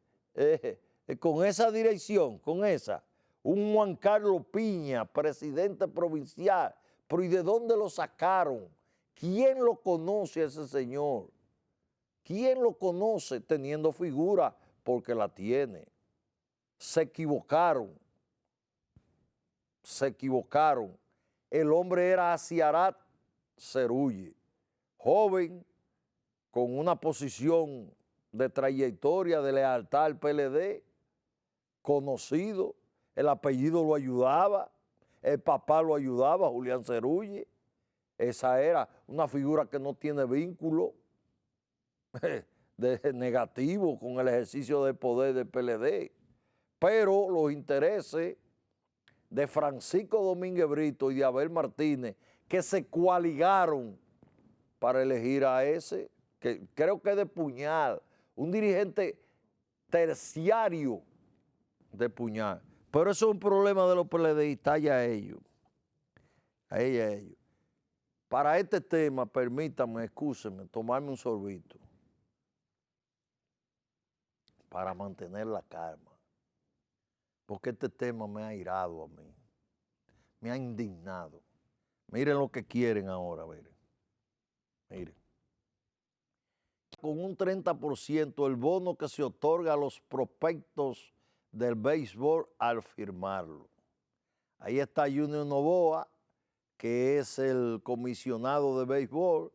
S2: Con esa dirección, con esa, un Juan Carlos Piña, presidente provincial, pero ¿y de dónde lo sacaron? ¿Quién lo conoce a ese señor? ¿Quién lo conoce teniendo figura? Porque la tiene. Se equivocaron. El hombre era Asiarat Cerulle, joven, con una posición de trayectoria, de lealtad al PLD, conocido, el apellido lo ayudaba, el papá lo ayudaba, Julián Cerulle. Esa era una figura que no tiene vínculo negativo con el ejercicio del poder del PLD, pero los intereses de Francisco Domínguez Brito y de Abel Martínez, que se coaligaron para elegir a ese, que creo que es de Puñal, un dirigente terciario de Puñal. Pero eso es un problema de los PLDistas y a ellos. Para este tema, permítanme, excúsenme, tomarme un sorbito para mantener la calma, porque este tema me ha irado a mí, me ha indignado. Miren lo que quieren ahora, miren. Con un 30% el bono que se otorga a los prospectos del béisbol al firmarlo. Ahí está Junior Novoa, que es el comisionado de béisbol.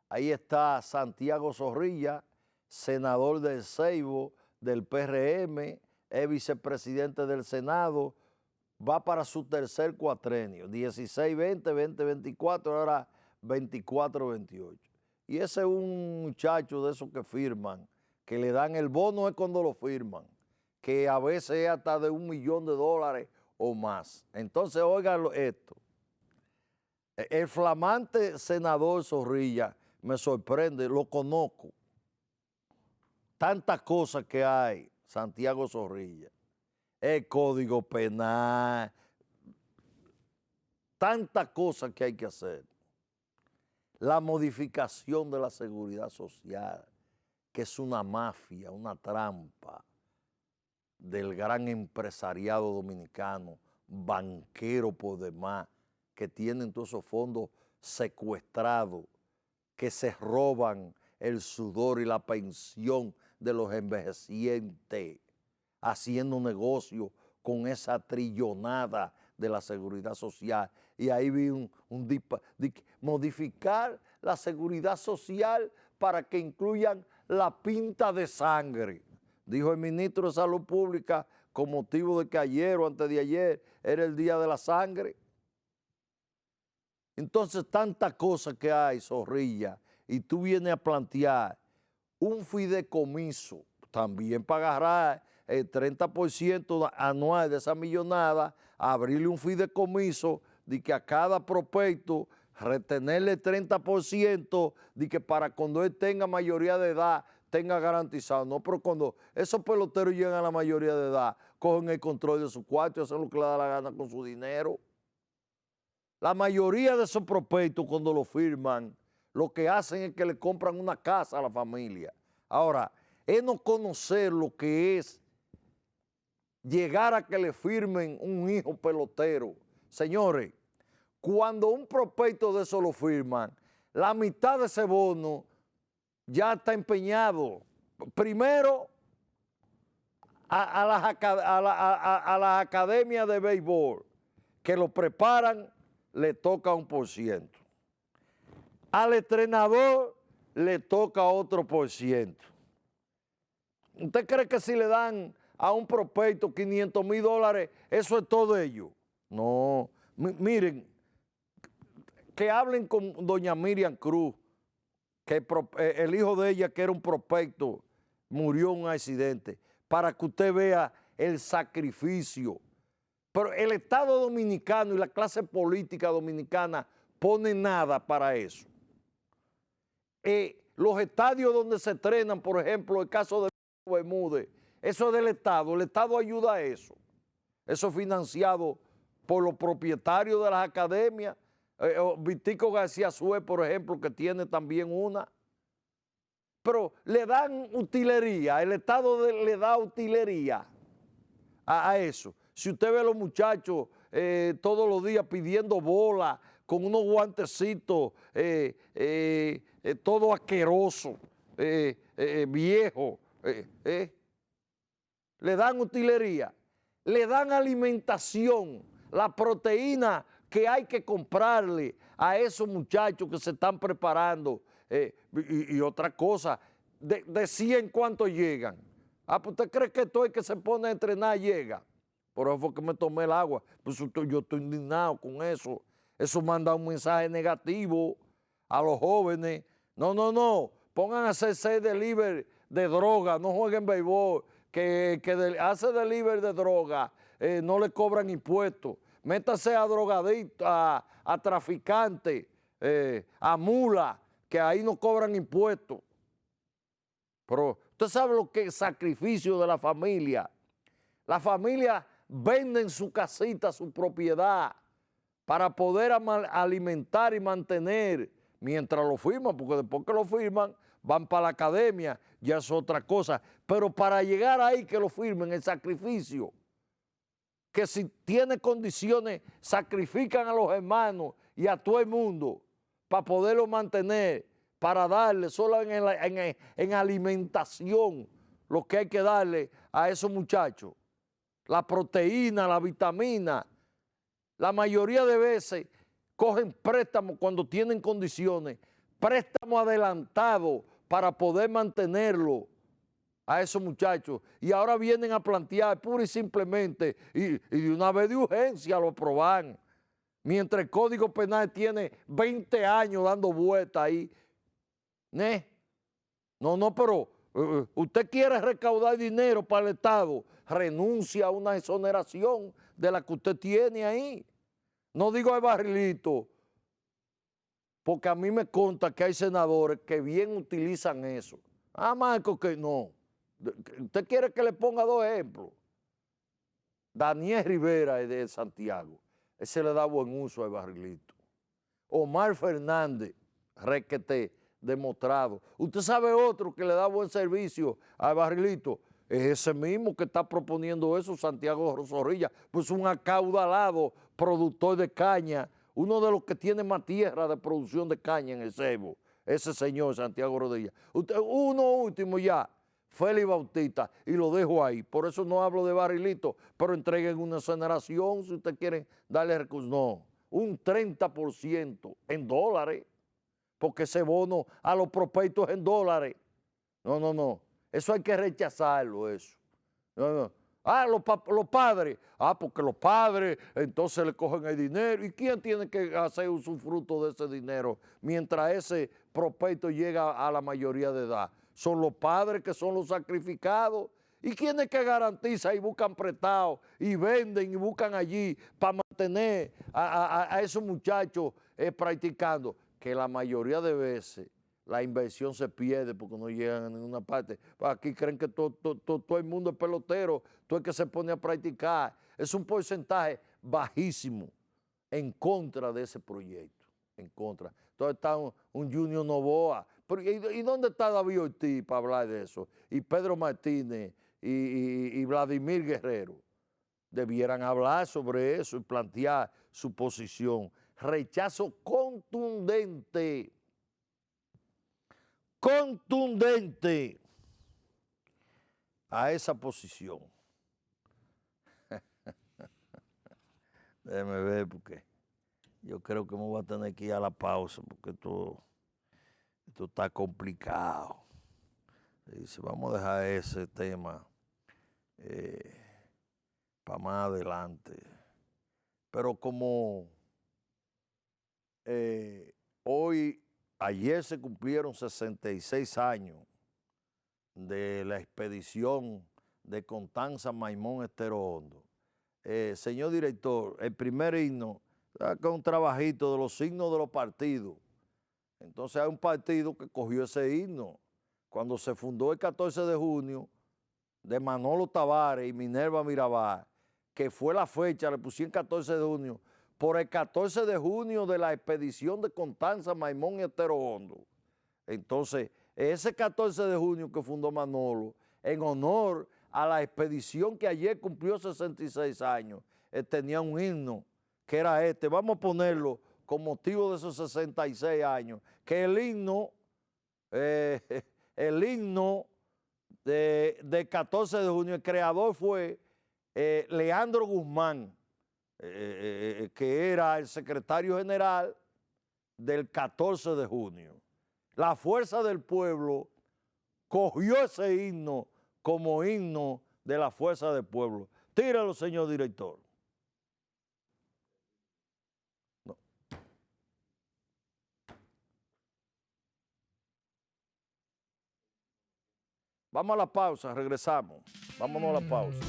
S2: Ahí está Santiago Zorrilla, senador del Ceibo, del PRM, es vicepresidente del Senado, va para su tercer cuatrenio, 16-20, 20-24, ahora 24-28. Y ese es un muchacho de esos que firman, que le dan el bono es cuando lo firman, que a veces es hasta de $1 millón o más. Entonces, oigan esto. El flamante senador Zorrilla me sorprende, lo conozco. Tantas cosas que hay, Santiago Zorrilla. El Código Penal, tantas cosas que hay que hacer. La modificación de la seguridad social, que es una mafia, una trampa del gran empresariado dominicano, banquero por demás, que tienen todos esos fondos secuestrados, que se roban el sudor y la pensión de los envejecientes, haciendo negocio con esa trillonada de la seguridad social. Y ahí vi modificar la seguridad social para que incluyan la pinta de sangre. Dijo el ministro de Salud Pública con motivo de que ayer o antes de ayer era el día de la sangre. Entonces, tantas cosas que hay, Zorrilla, y tú vienes a plantear un fideicomiso también para agarrar el 30% anual de esa millonada, abrirle un fideicomiso de que a cada prospecto retenerle el 30% de que para cuando él tenga mayoría de edad tenga garantizado. No, pero cuando esos peloteros llegan a la mayoría de edad, cogen el control de su cuarto y hacen lo que le da la gana con su dinero. La mayoría de esos prospectos cuando lo firman, lo que hacen es que le compran una casa a la familia. Ahora, es no conocer lo que es llegar a que le firmen un hijo pelotero. Señores, cuando un prospecto de eso lo firman, la mitad de ese bono ya está empeñado. Primero, a las academias de béisbol que lo preparan, le toca 1%. Al entrenador le toca otro %. ¿Usted cree que si le dan a un prospecto $500,000, eso es todo ello? No, miren, que hablen con doña Miriam Cruz, que el hijo de ella, que era un prospecto, murió en un accidente, para que usted vea el sacrificio. Pero el Estado dominicano y la clase política dominicana pone nada para eso. Los estadios donde se entrenan, por ejemplo, el caso de Bermúdez, eso es del Estado, el Estado ayuda a eso. Eso es financiado por los propietarios de las academias. Vitico García Suez, por ejemplo, que tiene también una. Pero le dan utilería, el Estado le da utilería a eso. Si usted ve a los muchachos todos los días pidiendo bola, con unos guantecitos, todo asqueroso, viejo, le dan utilería, le dan alimentación, la proteína que hay que comprarle a esos muchachos que se están preparando, y otra cosa, de 100 ¿cuántos llegan? Ah, pues ¿usted cree que todo el que se pone a entrenar llega? Por eso fue que me tomé el agua. Pues yo estoy indignado con eso. Eso manda un mensaje negativo a los jóvenes. No. Pongan a hacer delivery de droga. No jueguen béisbol. Que hace delivery de droga. No le cobran impuestos. Métase a drogadictos, a traficantes, a mulas, que ahí no cobran impuestos. Pero usted sabe lo que es sacrificio de la familia. La familia venden su casita, su propiedad, para poder alimentar y mantener mientras lo firman, porque después que lo firman van para la academia, ya es otra cosa. Pero para llegar ahí que lo firmen, el sacrificio, que si tiene condiciones, sacrifican a los hermanos y a todo el mundo para poderlo mantener, para darle solo en alimentación lo que hay que darle a esos muchachos. La proteína, la vitamina, la mayoría de veces cogen préstamos cuando tienen condiciones, préstamos adelantados para poder mantenerlo a esos muchachos y ahora vienen a plantear pura y simplemente y de una vez de urgencia lo aproban. Mientras el Código Penal tiene 20 años dando vueltas ahí. No, pero usted quiere recaudar dinero para el Estado, renuncia a una exoneración de la que usted tiene ahí. No digo el barrilito, porque a mí me consta que hay senadores que bien utilizan eso. Marco, que no. Usted quiere que le ponga 2 ejemplos. Daniel Rivera es de Santiago. Ese le da buen uso al barrilito. Omar Fernández, requete demostrado. Usted sabe otro que le da buen servicio al barrilito. Es ese mismo que está proponiendo eso, Santiago Zorrilla. Pues un acaudalado productor de caña, uno de los que tiene más tierra de producción de caña en el Ceibo. Ese señor Santiago Rodríguez. Uno último ya, Félix Bautista, y lo dejo ahí. Por eso no hablo de barrilito, pero entreguen una exoneración si ustedes quieren darle recursos. No, un 30% en dólares, porque ese bono a los prospectos en dólares. No. Eso hay que rechazarlo, eso. No. Los padres. Porque los padres entonces le cogen el dinero. ¿Y quién tiene que hacer usufructo de ese dinero mientras ese prospecto llega a la mayoría de edad? Son los padres que son los sacrificados. ¿Y quiénes que garantizan y buscan prestados y venden y buscan allí para mantener a esos muchachos practicando? Que la mayoría de veces la inversión se pierde porque no llegan a ninguna parte. Aquí creen que todo el mundo es pelotero, todo el que se pone a practicar. Es un porcentaje bajísimo en contra de ese proyecto, en contra. Entonces está un Junior Novoa. Pero, ¿y dónde está David Ortiz para hablar de eso? Y Pedro Martínez y Vladimir Guerrero debieran hablar sobre eso y plantear su posición. Rechazo contundente a esa posición. Déjeme ver porque yo creo que me voy a tener que ir a la pausa porque esto está complicado. Dice, vamos a dejar ese tema para más adelante. Pero como ayer se cumplieron 66 años de la expedición de Constanza Maimón Estero Hondo. Señor director, el primer himno, acá un trabajito de los himnos de los partidos. Entonces hay un partido que cogió ese himno. Cuando se fundó el 14 de junio, de Manolo Tavares y Minerva Mirabal, que fue la fecha, le pusieron 14 de junio, por el 14 de junio de la expedición de Constanza Maimón y Estero Hondo. Entonces, ese 14 de junio que fundó Manolo, en honor a la expedición que ayer cumplió 66 años, tenía un himno que era este. Vamos a ponerlo con motivo de esos 66 años, que el himno de 14 de junio, el creador fue Leandro Guzmán, que era el secretario general del 14 de junio. La Fuerza del Pueblo cogió ese himno como himno de la Fuerza del Pueblo. Tíralo, señor director. No. Vamos a la pausa, regresamos. Vámonos a la pausa.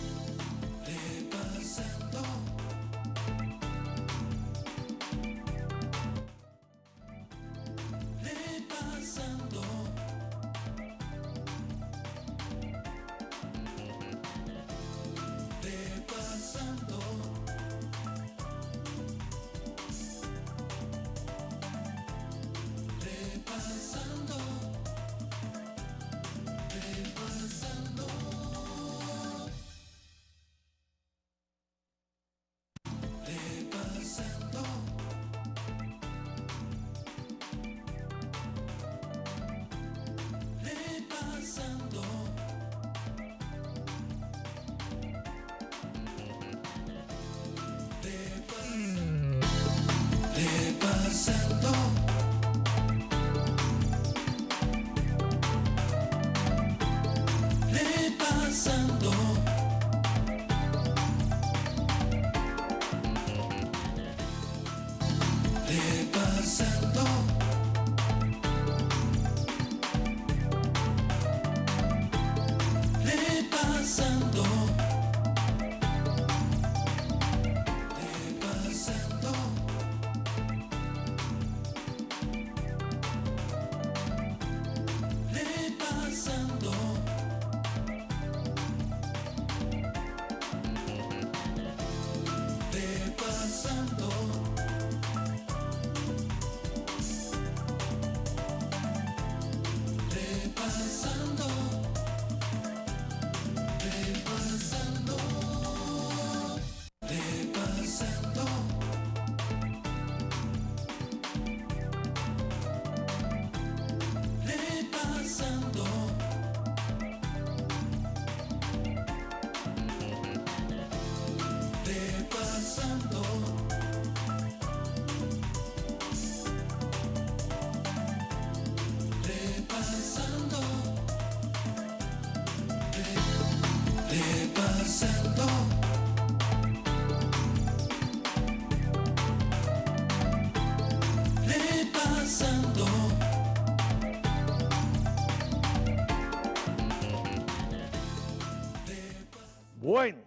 S2: Bueno,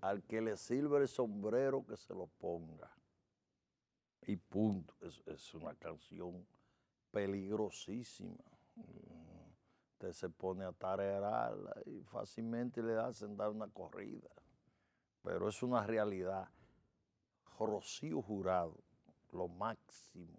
S2: al que le sirve el sombrero que se lo ponga. Y punto. Es una canción peligrosísima. Usted se pone a tararearla y fácilmente le hacen dar una corrida. Pero es una realidad. Rocío Jurado, lo máximo.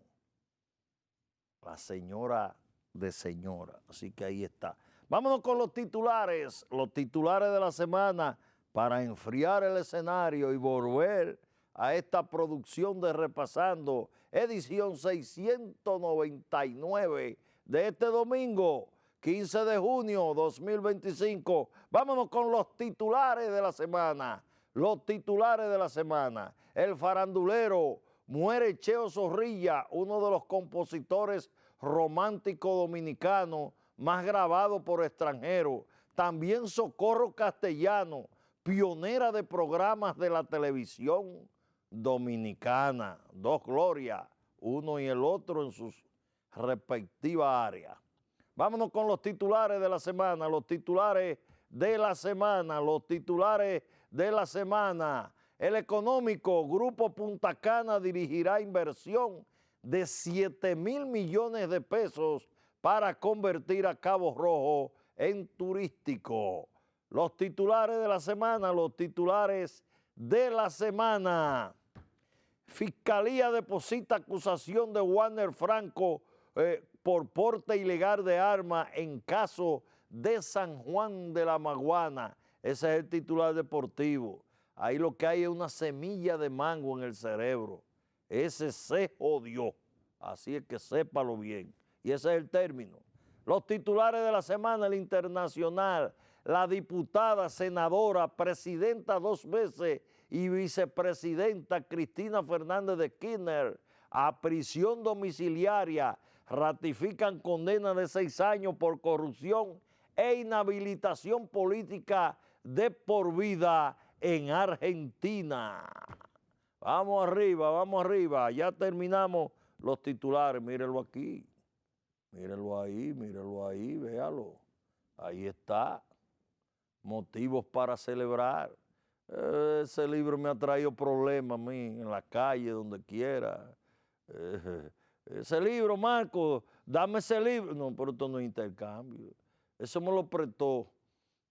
S2: La señora de señora. Así que ahí está. Vámonos con los titulares de la semana para enfriar el escenario y volver a esta producción de Repasando, edición 699 de este domingo, 15 de junio 2025. Vámonos con los titulares de la semana. Los titulares de la semana. El farandulero muere Cheo Zorrilla, uno de los compositores románticos dominicanos más grabado por extranjeros. También Socorro Castellano, pionera de programas de la televisión dominicana. Dos glorias, uno y el otro en sus respectivas áreas. Vámonos con los titulares de la semana, los titulares de la semana, los titulares de la semana. El económico, Grupo Punta Cana dirigirá inversión de 7,000 millones de pesos para convertir a Cabo Rojo en turístico. Los titulares de la semana, los titulares de la semana. Fiscalía deposita acusación de Warner Franco por porte ilegal de armas en caso de San Juan de la Maguana. Ese es el titular deportivo. Ahí lo que hay es una semilla de mango en el cerebro. Ese se jodió. Así es que sépalo bien. Y ese es el término. Los titulares de la semana, el internacional. La diputada, senadora, presidenta 2 veces y vicepresidenta Cristina Fernández de Kirchner a prisión domiciliaria. Ratifican condena de 6 años por corrupción e inhabilitación política de por vida en Argentina. Vamos arriba, ya terminamos los titulares, mírenlo aquí, mírenlo ahí, véalo, ahí está, motivos para celebrar. Ese libro me ha traído problemas a mí, en la calle, donde quiera. Ese libro, Marco, dame ese libro. No, pero esto no es intercambio. Eso me lo prestó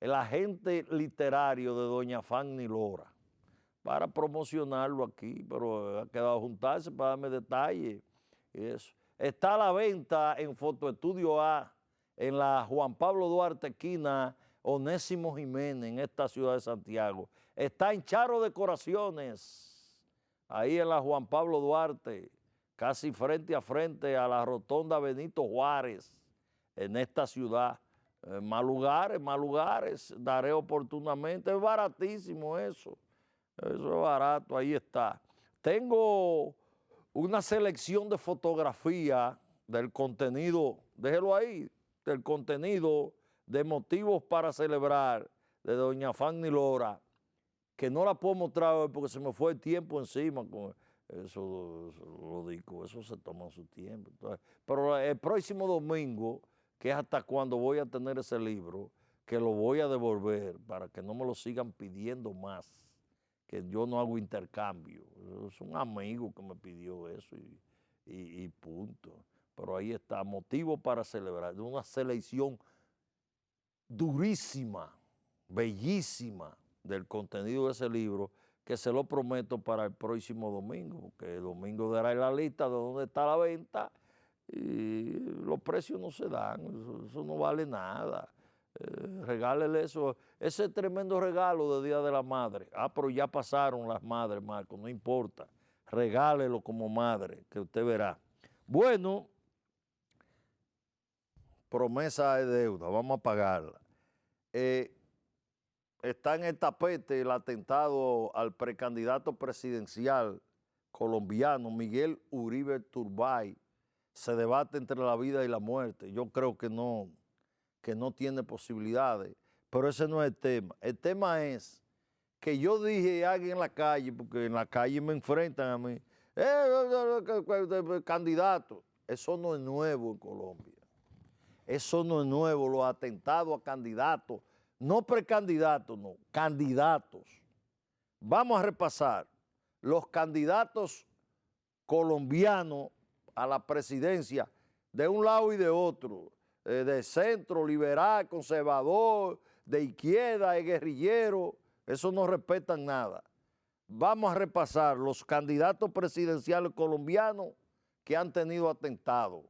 S2: el agente literario de doña Fanny Lora para promocionarlo aquí, pero ha quedado juntarse para darme detalles y eso. Está a la venta en Fotoestudio A, en la Juan Pablo Duarte, esquina Onésimo Jiménez, en esta ciudad de Santiago. Está en Charo Decoraciones, ahí en la Juan Pablo Duarte, casi frente a frente a la rotonda Benito Juárez, en esta ciudad. Más lugares, daré oportunamente. Es baratísimo eso es barato, ahí está. Tengo una selección de fotografía del contenido, déjelo ahí, del contenido de motivos para celebrar de doña Fanny Lora, que no la puedo mostrar hoy porque se me fue el tiempo encima con eso, lo digo, eso se toma su tiempo. Entonces, pero el próximo domingo, que es hasta cuando voy a tener ese libro, que lo voy a devolver para que no me lo sigan pidiendo más, que yo no hago intercambio. Es un amigo que me pidió eso y punto. Pero ahí está, motivo para celebrar, de una selección durísima, bellísima del contenido de ese libro, que se lo prometo para el próximo domingo, porque el domingo dará la lista de dónde está la venta y los precios no se dan, eso no vale nada. Regálele eso, ese tremendo regalo de Día de la Madre. Pero ya pasaron las madres, Marco, no importa. Regálelo como madre, que usted verá. Bueno, promesa de deuda, vamos a pagarla. Está en el tapete el atentado al precandidato presidencial colombiano Miguel Uribe Turbay. Se debate entre la vida y la muerte. Yo creo que no tiene posibilidades, pero ese no es el tema. El tema es que yo dije a alguien en la calle, porque en la calle me enfrentan a mí, candidato. Eso no es nuevo en Colombia. Eso no es nuevo, los atentados a candidatos no precandidatos, no, candidatos. Vamos a repasar los candidatos colombianos a la presidencia de un lado y de otro, de centro, liberal, conservador, de izquierda, de guerrillero, eso no respetan nada. Vamos a repasar los candidatos presidenciales colombianos que han tenido atentados.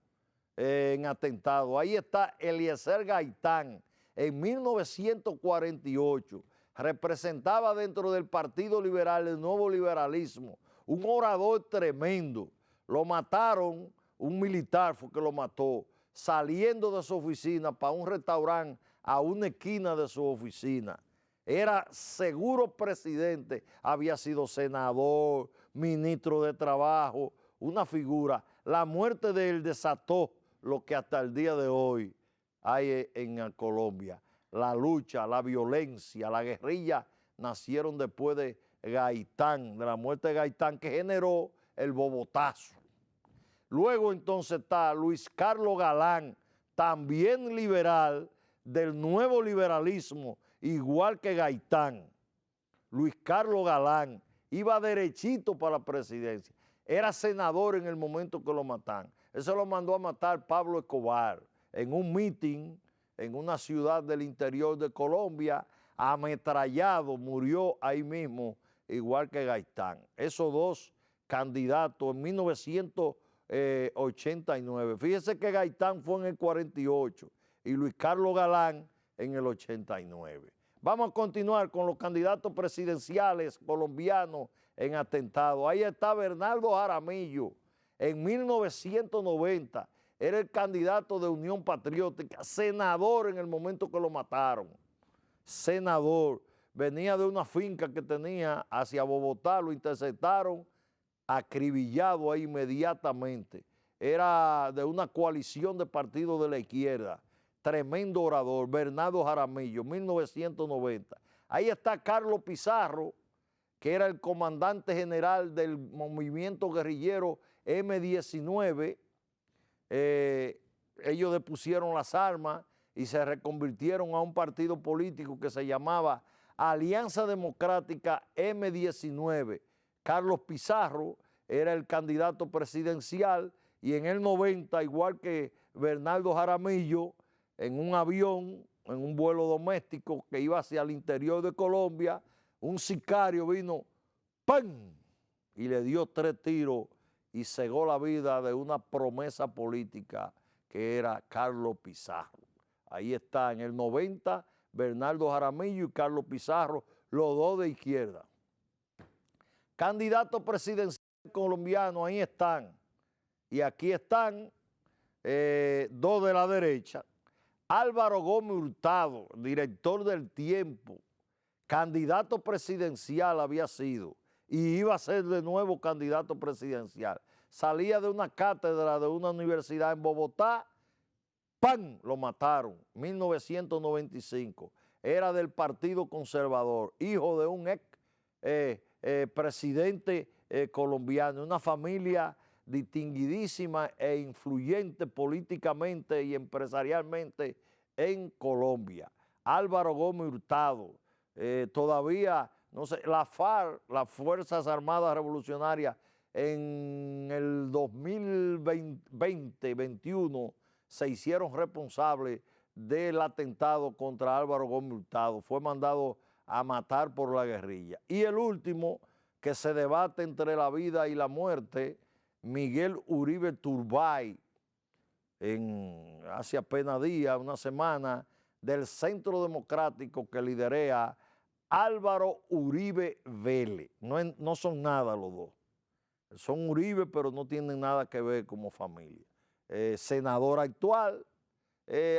S2: Ahí está Eliezer Gaitán, en 1948, representaba dentro del Partido Liberal, el Nuevo Liberalismo, un orador tremendo. Lo mataron, un militar fue que lo mató, saliendo de su oficina para un restaurante a una esquina de su oficina. Era seguro presidente, había sido senador, ministro de Trabajo, una figura. La muerte de él desató lo que hasta el día de hoy hay en Colombia. La lucha, la violencia, la guerrilla nacieron después de Gaitán, de la muerte de Gaitán, que generó el Bogotazo. Luego entonces está Luis Carlos Galán, también liberal, del Nuevo Liberalismo, igual que Gaitán. Luis Carlos Galán iba derechito para la presidencia. Era senador en el momento que lo matan. Eso lo mandó a matar Pablo Escobar en un meeting en una ciudad del interior de Colombia, ametrallado, murió ahí mismo, igual que Gaitán. Esos dos candidatos en 1989. Fíjese que Gaitán fue en el 48 y Luis Carlos Galán en el 89. Vamos a continuar con los candidatos presidenciales colombianos en atentado. Ahí está Bernardo Jaramillo, en 1990, era el candidato de Unión Patriótica, senador en el momento que lo mataron. Senador, venía de una finca que tenía hacia Bogotá, lo interceptaron, acribillado ahí inmediatamente. Era de una coalición de partidos de la izquierda. Tremendo orador, Bernardo Jaramillo, 1990. Ahí está Carlos Pizarro, que era el comandante general del movimiento guerrillero M-19. Ellos depusieron las armas y se reconvirtieron a un partido político que se llamaba Alianza Democrática M-19. Carlos Pizarro era el candidato presidencial y en el 90, igual que Bernardo Jaramillo, en un avión, en un vuelo doméstico que iba hacia el interior de Colombia, un sicario vino, ¡pam!, y le dio 3 tiros y cegó la vida de una promesa política que era Carlos Pizarro. Ahí está, en el 90, Bernardo Jaramillo y Carlos Pizarro, los dos de izquierda. Candidatos presidenciales colombianos, ahí están. Y aquí están 2 de la derecha. Álvaro Gómez Hurtado, director del Tiempo, candidato presidencial había sido y iba a ser de nuevo candidato presidencial. Salía de una cátedra de una universidad en Bogotá, ¡pam!, lo mataron, 1995. Era del Partido Conservador, hijo de un ex presidente colombiano, una familia distinguidísima e influyente políticamente y empresarialmente en Colombia. Álvaro Gómez Hurtado, todavía, no sé, la FARC, las Fuerzas Armadas Revolucionarias, en el 2020-21 se hicieron responsables del atentado contra Álvaro Gómez Hurtado. Fue mandado a matar por la guerrilla. Y el último, que se debate entre la vida y la muerte, Miguel Uribe Turbay, hace apenas días, una semana, del Centro Democrático que liderea Álvaro Uribe Vélez. No son nada los dos. Son Uribe, pero no tienen nada que ver como familia. Senador actual.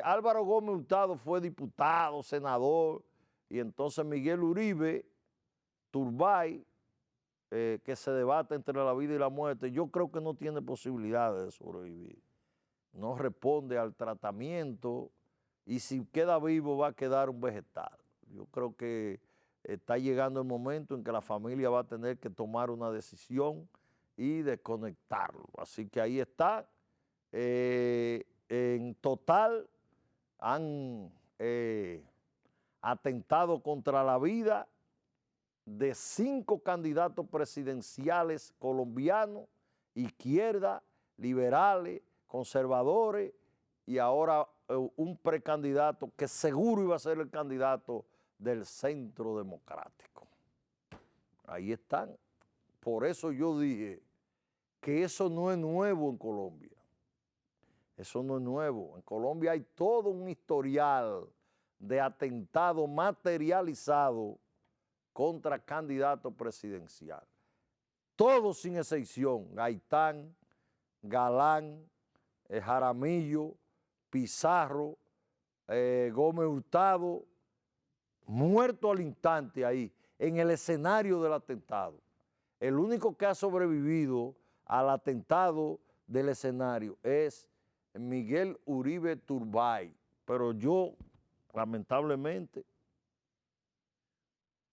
S2: Álvaro Gómez Hurtado fue diputado, senador, y entonces Miguel Uribe Turbay, que se debate entre la vida y la muerte, yo creo que no tiene posibilidades de sobrevivir. No responde al tratamiento y si queda vivo va a quedar un vegetal. Yo creo que está llegando el momento en que la familia va a tener que tomar una decisión y desconectarlo. Así que ahí está. En total han atentado contra la vida de 5 candidatos presidenciales colombianos, izquierda, liberales, conservadores, y ahora un precandidato que seguro iba a ser el candidato del Centro Democrático. Ahí están. Por eso yo dije que eso no es nuevo en Colombia. Eso no es nuevo. En Colombia hay todo un historial de atentado materializado contra candidatos presidenciales. Todos sin excepción. Gaitán, Galán, Jaramillo, Pizarro, Gómez Hurtado, muerto al instante ahí, en el escenario del atentado. El único que ha sobrevivido al atentado del escenario es Miguel Uribe Turbay, pero yo, lamentablemente,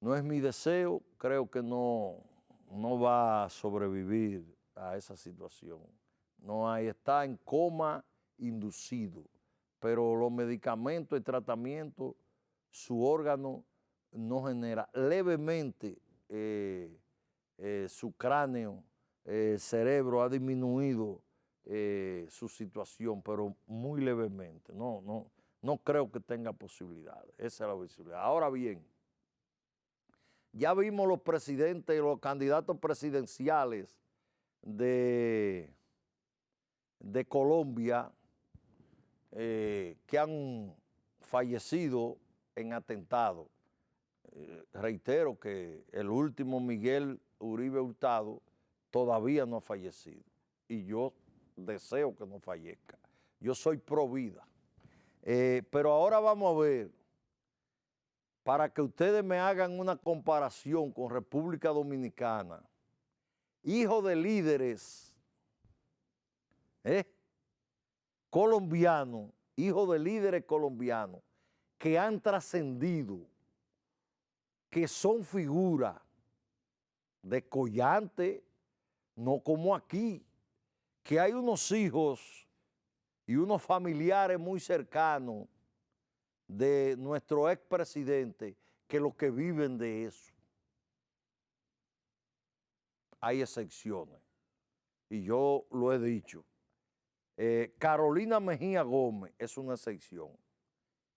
S2: no es mi deseo, creo que no va a sobrevivir a esa situación. No hay, está en coma inducido, pero los medicamentos y tratamientos, su órgano no genera levemente su cráneo, cerebro ha disminuido su situación, pero muy levemente. No creo que tenga posibilidades. Esa es la posibilidad. Ahora bien, ya vimos los presidentes y los candidatos presidenciales de Colombia que han fallecido en atentados. Reitero que el último, Miguel Uribe Hurtado, todavía no ha fallecido. Y yo deseo que no fallezca. Yo soy pro vida. Pero ahora vamos a ver, para que ustedes me hagan una comparación con República Dominicana, hijo de líderes colombianos, hijos de líderes colombianos que han trascendido, que son figuras de collante, no como aquí, que hay unos hijos y unos familiares muy cercanos de nuestro expresidente que lo que viven de eso. Hay excepciones, y yo lo he dicho. Carolina Mejía Gómez es una excepción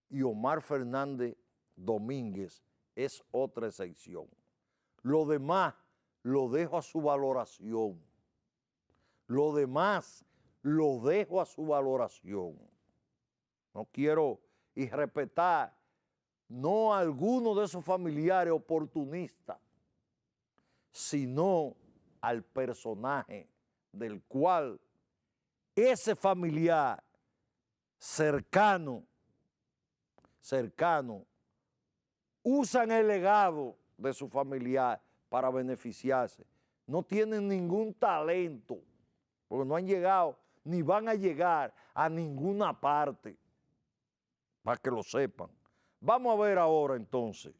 S2: y Omar Fernández Domínguez es otra excepción. Lo demás lo dejo a su valoración. Lo demás lo dejo a su valoración. No quiero irrespetar no a alguno de esos familiares oportunistas, sino al personaje del cual ese familiar cercano, usan el legado de su familiar para beneficiarse. No tienen ningún talento, porque no han llegado ni van a llegar a ninguna parte, para que lo sepan. Vamos a ver ahora entonces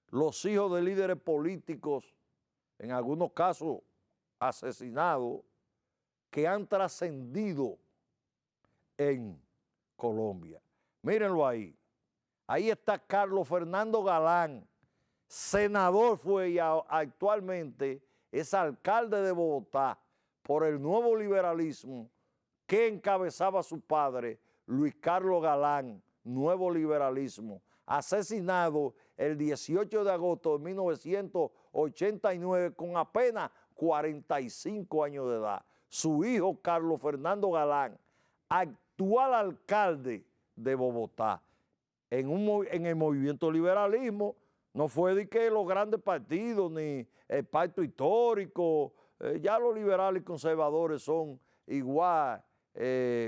S2: los hijos de líderes políticos, en algunos casos asesinados, que han trascendido en Colombia. Mírenlo ahí. Ahí está Carlos Fernando Galán, senador fue y actualmente es alcalde de Bogotá por el nuevo liberalismo que encabezaba su padre, Luis Carlos Galán, nuevo liberalismo, asesinado el 18 de agosto de 1989 con apenas 45 años de edad. Su hijo, Carlos Fernando Galán, actual alcalde de Bogotá. En el movimiento liberalismo no fue de que los grandes partidos ni el pacto histórico, ya los liberales y conservadores son igual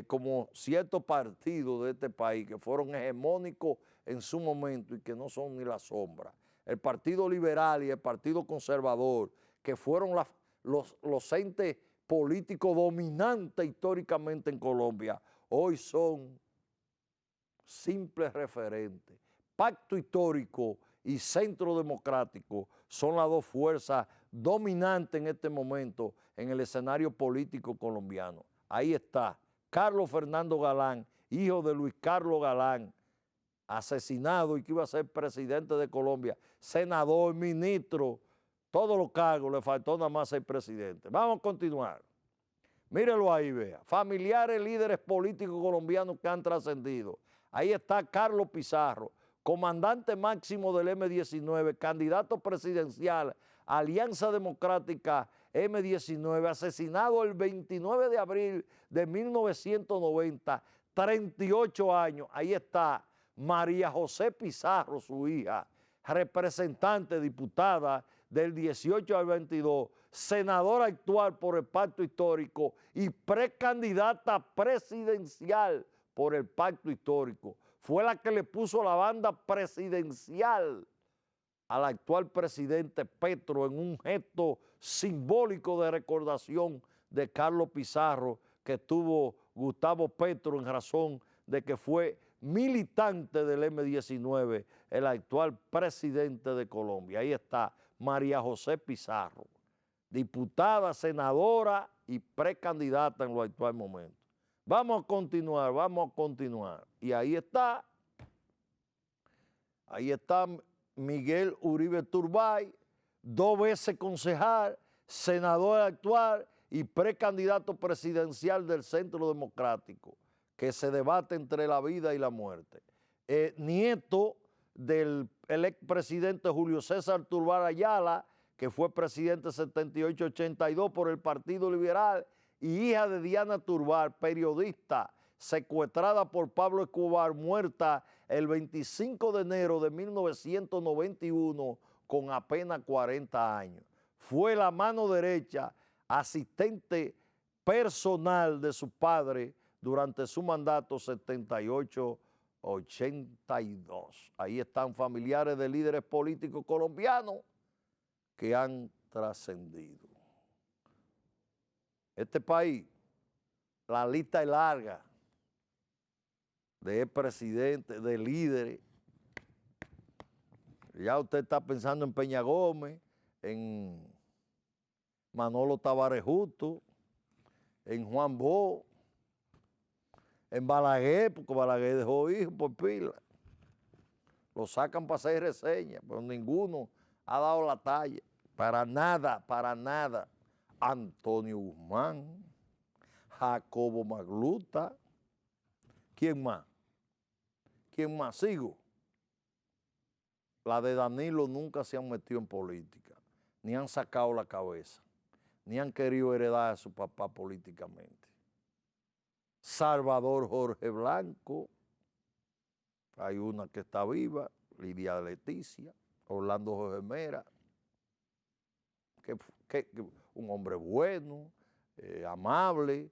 S2: como ciertos partidos de este país que fueron hegemónicos en su momento y que no son ni la sombra. El Partido Liberal y el Partido Conservador, que fueron los entes políticos dominantes históricamente en Colombia, hoy son simples referentes. Pacto histórico y Centro Democrático son las dos fuerzas dominantes en este momento en el escenario político colombiano. Ahí está Carlos Fernando Galán, hijo de Luis Carlos Galán, asesinado y que iba a ser presidente de Colombia, senador, ministro, todos los cargos, le faltó nada más ser presidente. Vamos a continuar. Mírelo ahí, vea. Familiares, líderes políticos colombianos que han trascendido. Ahí está Carlos Pizarro, comandante máximo del M-19, candidato presidencial, Alianza Democrática M-19, asesinado el 29 de abril de 1990, 38 años. Ahí está María José Pizarro, su hija, representante, diputada del 18 al 22, senadora actual por el Pacto Histórico y precandidata presidencial por el Pacto Histórico. Fue la que le puso la banda presidencial al actual presidente Petro en un gesto simbólico de recordación de Carlos Pizarro que tuvo Gustavo Petro en razón de que fue militante del M-19, el actual presidente de Colombia. Ahí está María José Pizarro, diputada, senadora y precandidata en los actual momento. Vamos a continuar. Y ahí está Miguel Uribe Turbay, 2 veces concejal, senador actual y precandidato presidencial del Centro Democrático, que se debate entre la vida y la muerte. Nieto del expresidente Julio César Turbay Ayala, que fue presidente 78-82 por el Partido Liberal, y hija de Diana Turbay, periodista, secuestrada por Pablo Escobar, muerta el 25 de enero de 1991 con apenas 40 años. Fue la mano derecha, asistente personal de su padre durante su mandato 78-82. Ahí están familiares de líderes políticos colombianos que han trascendido. Este país, la lista es larga de presidentes, de líderes. Ya usted está pensando en Peña Gómez, en Manolo Tavares Justo, en Juan Bo, en Balaguer, porque Balaguer dejó hijos por pila. Lo sacan para hacer reseñas, pero ninguno ha dado la talla. Para nada, para nada. Antonio Guzmán, Jacobo Magluta. ¿Quién más? ¿Quién más? Sigo. La de Danilo nunca se han metido en política, ni han sacado la cabeza, ni han querido heredar a su papá políticamente. Salvador Jorge Blanco, hay una que está viva, Lidia Leticia, Orlando Jorge Mera, que un hombre bueno, amable,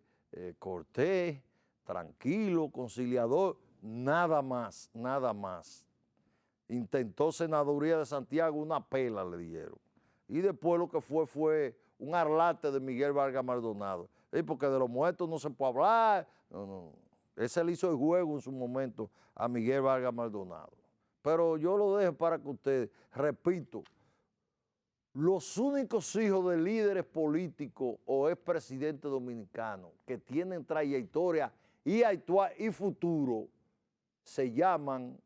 S2: cortés, tranquilo, conciliador, nada más, nada más. Intentó senaduría de Santiago, una pela le dieron. Y después lo que fue un arlate de Miguel Vargas Maldonado. Porque de los muertos no se puede hablar. No. Ese le hizo el juego en su momento a Miguel Vargas Maldonado. Pero yo lo dejo para que ustedes, repito, los únicos hijos de líderes políticos o expresidentes dominicanos que tienen trayectoria y actual y futuro se llaman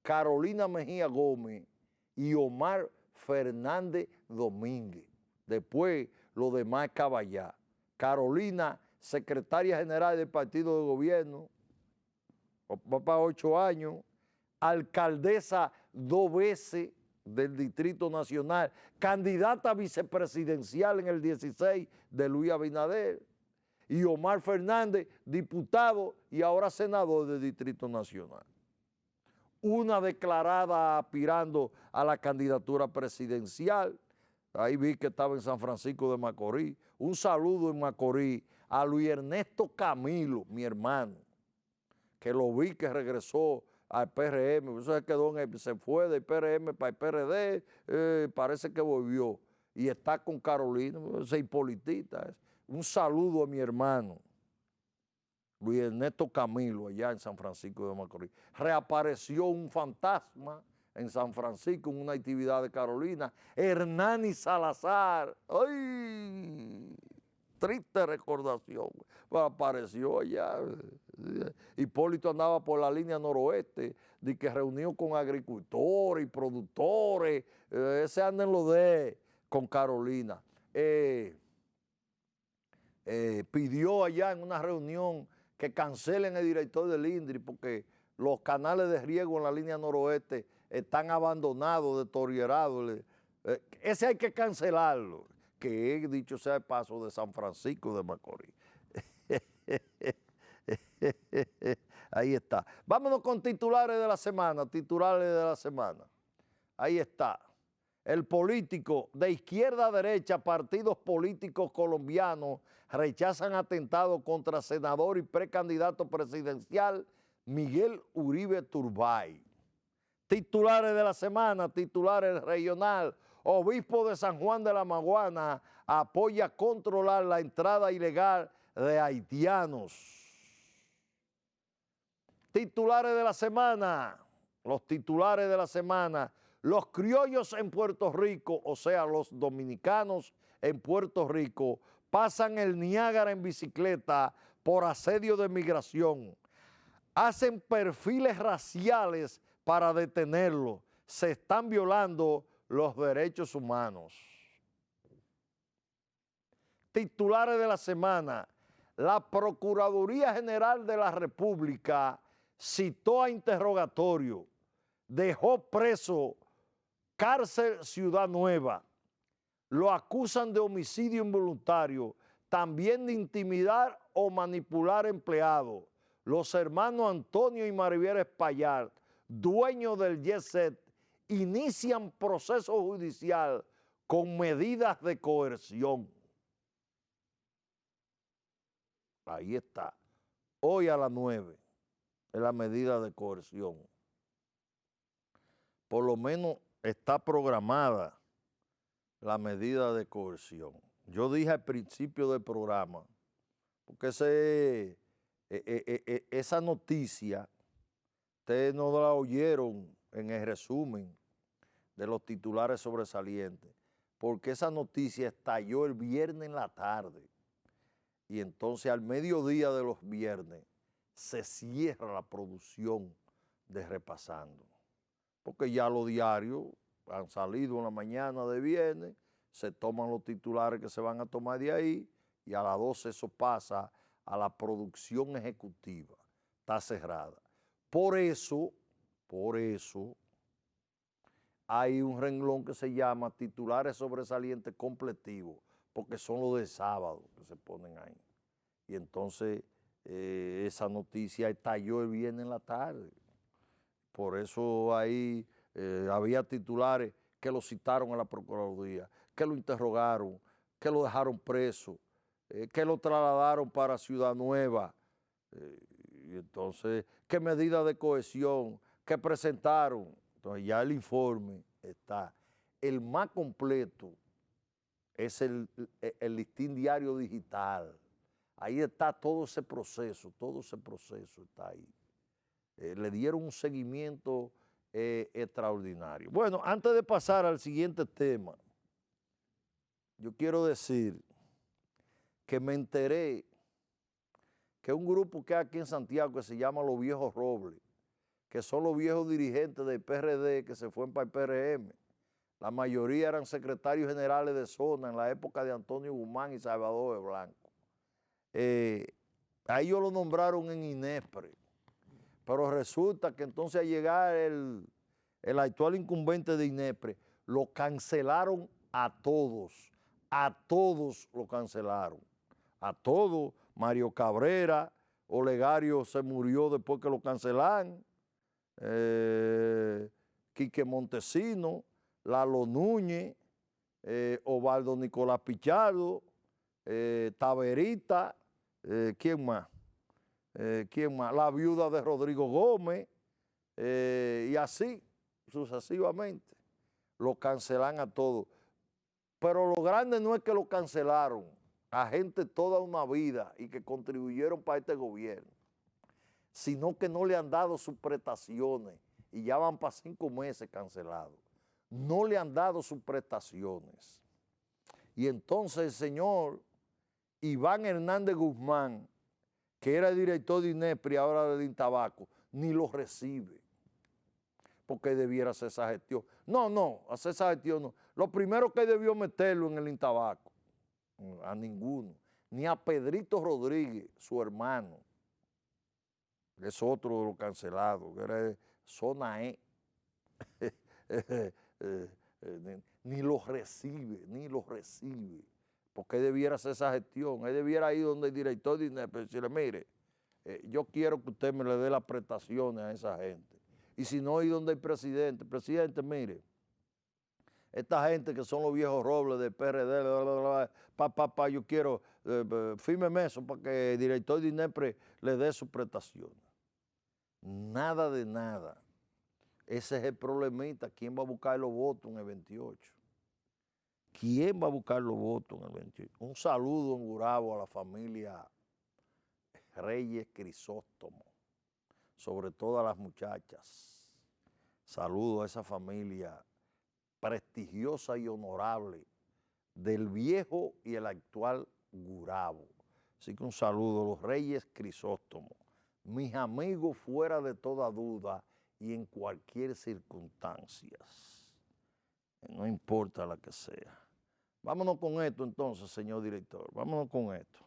S2: Carolina Mejía Gómez y Omar Fernández Domínguez. Después, lo demás caballá. Carolina, secretaria general del partido de gobierno, va para 8 años, alcaldesa 2 veces del Distrito Nacional, candidata vicepresidencial en el 16 de Luis Abinader, y Omar Fernández, diputado y ahora senador del Distrito Nacional. Una declarada aspirando a la candidatura presidencial. Ahí vi que estaba en San Francisco de Macorís. Un saludo en Macorís a Luis Ernesto Camilo, mi hermano, que lo vi que regresó al PRM. Eso se fue del PRM para el PRD, parece que volvió. Y está con Carolina, ese hipolitita. Un saludo a mi hermano, Luis Ernesto Camilo, allá en San Francisco de Macorís. Reapareció un fantasma en San Francisco en una actividad de Carolina, Hernani Salazar. ¡Ay! triste recordación. Pues apareció allá. Hipólito andaba por la línea noroeste, de que reunió con agricultores y productores. Ese anda en lo de con Carolina. Pidió allá en una reunión que cancelen el director del INDRI porque los canales de riego en la línea noroeste están abandonados, deteriorados. Ese hay que cancelarlo, que es, dicho sea de paso, de San Francisco de Macorís. Ahí está. Vámonos con titulares de la semana, Ahí está. El político de izquierda a derecha, partidos políticos colombianos rechazan atentado contra senador y precandidato presidencial Miguel Uribe Turbay. Titulares de la semana, titulares regional. Obispo de San Juan de la Maguana apoya controlar la entrada ilegal de haitianos. Titulares de la semana, los titulares de la semana. Los criollos en Puerto Rico, o sea, los dominicanos en Puerto Rico, pasan el Niágara en bicicleta por asedio de migración. Hacen perfiles raciales para detenerlos. Se están violando los derechos humanos. Titulares de la semana. La Procuraduría General de la República citó a interrogatorio, dejó preso Cárcel Ciudad Nueva. Lo acusan de homicidio involuntario, también de intimidar o manipular empleados. Los hermanos Antonio y Maribel Espaillat, dueños del Jet Set, inician proceso judicial con medidas de coerción. Ahí está. Hoy a las 9 es la medida de coerción. Por lo menos está programada la medida de coerción. Yo dije al principio del programa, porque esa noticia, ustedes no la oyeron en el resumen de los titulares sobresalientes, porque esa noticia estalló el viernes en la tarde y entonces al mediodía de los viernes se cierra la producción de Repasando, porque ya los diarios han salido en la mañana de viernes, se toman los titulares que se van a tomar de ahí y a las 12 eso pasa a la producción ejecutiva, está cerrada. Por eso hay un renglón que se llama titulares sobresalientes completivos, porque son los de sábado que se ponen ahí. Y entonces esa noticia estalló el viernes en la tarde. Por eso ahí había titulares que lo citaron a la Procuraduría, que lo interrogaron, que lo dejaron preso, que lo trasladaron para Ciudad Nueva. Y entonces, ¿qué medidas de cohesión? ¿Qué presentaron? Entonces ya el informe está. El más completo es el listín diario digital. Ahí está todo ese proceso está ahí. Le dieron un seguimiento extraordinario. Bueno, antes de pasar al siguiente tema, yo quiero decir que me enteré que un grupo que hay aquí en Santiago que se llama Los Viejos Robles, que son los viejos dirigentes del PRD que se fueron para el PRM, la mayoría eran secretarios generales de zona en la época de Antonio Guzmán y Salvador de Blanco. A ellos lo nombraron en INESPRE, pero resulta que entonces al llegar el actual incumbente de INESPRE, lo cancelaron a todos lo cancelaron, a todos. Mario Cabrera, Olegario se murió después que lo cancelaron, Quique Montesino, Lalo Núñez, Ovaldo Nicolás Pichardo, Taberita, ¿quién más? La viuda de Rodrigo Gómez, y así sucesivamente. Lo cancelan a todos. Pero lo grande no es que lo cancelaron a gente toda una vida y que contribuyeron para este gobierno, sino que no le han dado sus prestaciones y ya van para 5 meses cancelados. No le han dado sus prestaciones. Y entonces el señor Iván Hernández Guzmán, que era director de INEPRI, ahora del Intabaco, ni lo recibe, porque debiera hacer esa gestión. No, hacer esa gestión no. Lo primero que debió meterlo en el Intabaco, a ninguno, ni a Pedrito Rodríguez, su hermano, que es otro de los cancelados, que era de zona E, ni lo recibe, porque él debiera hacer esa gestión, él debiera ir donde el director de INEP y decirle, mire, yo quiero que usted me le dé las prestaciones a esa gente, y si no, ir donde el presidente, mire, esta gente que son los viejos robles del PRD, yo quiero, fírmeme eso para que el director de INEPRE le dé sus prestaciones. Nada de nada. Ese es el problemita. ¿Quién va a buscar los votos en el 28? ¿Quién va a buscar los votos en el 28? Un saludo en Gurabo a la familia Reyes Crisóstomo, sobre todo a las muchachas. Saludo a esa familia prestigiosa y honorable del viejo y el actual Gurabo. Así que un saludo a los Reyes Crisóstomo, mis amigos fuera de toda duda y en cualquier circunstancia, no importa la que sea. Vámonos con esto entonces, señor director, vámonos con esto.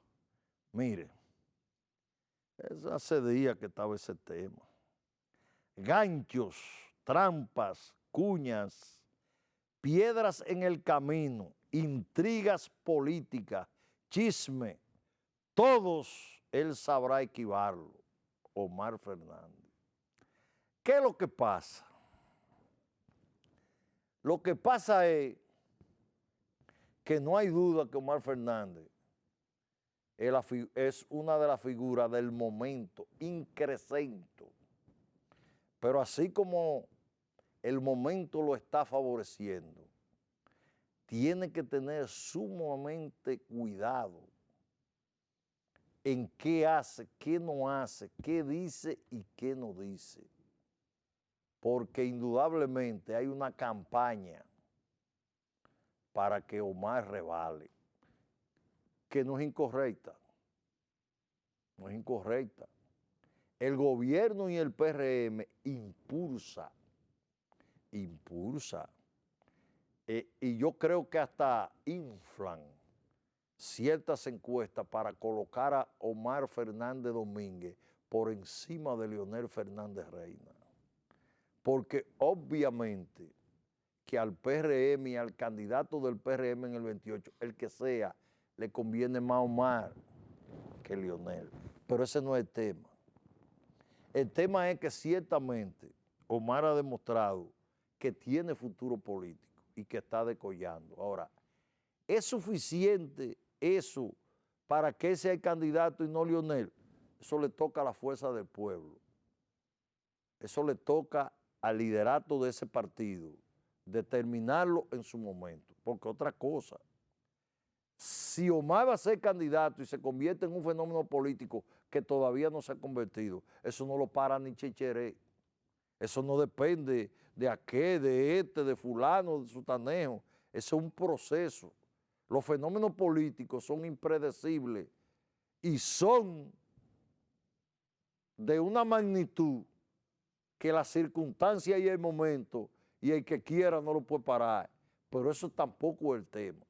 S2: Mire, hace días que estaba ese tema. Ganchos, trampas, cuñas, piedras en el camino, intrigas políticas, chisme, todos él sabrá esquivarlo. Omar Fernández. ¿Qué es lo que pasa? Lo que pasa es que no hay duda que Omar Fernández es una de las figuras del momento, increscento. Pero así como el momento lo está favoreciendo, tiene que tener sumamente cuidado en qué hace, qué no hace, qué dice y qué no dice. Porque indudablemente hay una campaña para que Omar revale, que no es incorrecta, no es incorrecta. El gobierno y el PRM impulsa, y yo creo que hasta inflan ciertas encuestas para colocar a Omar Fernández Domínguez por encima de Leonel Fernández Reina. Porque obviamente que al PRM y al candidato del PRM en el 28, el que sea, le conviene más Omar que Leonel. Pero ese no es el tema. El tema es que ciertamente Omar ha demostrado que tiene futuro político y que está decollando. Ahora, ¿es suficiente eso para que ese sea el candidato y no Leonel? Eso le toca a la fuerza del pueblo. Eso le toca al liderato de ese partido determinarlo en su momento. Porque otra cosa, si Omar va a ser candidato y se convierte en un fenómeno político que todavía no se ha convertido, eso no lo para ni Checheré. Eso no depende de aquel, de este, de fulano, de sutanejo. Eso es un proceso. Los fenómenos políticos son impredecibles y son de una magnitud que la circunstancia y el momento y el que quiera no lo puede parar. Pero eso tampoco es el tema.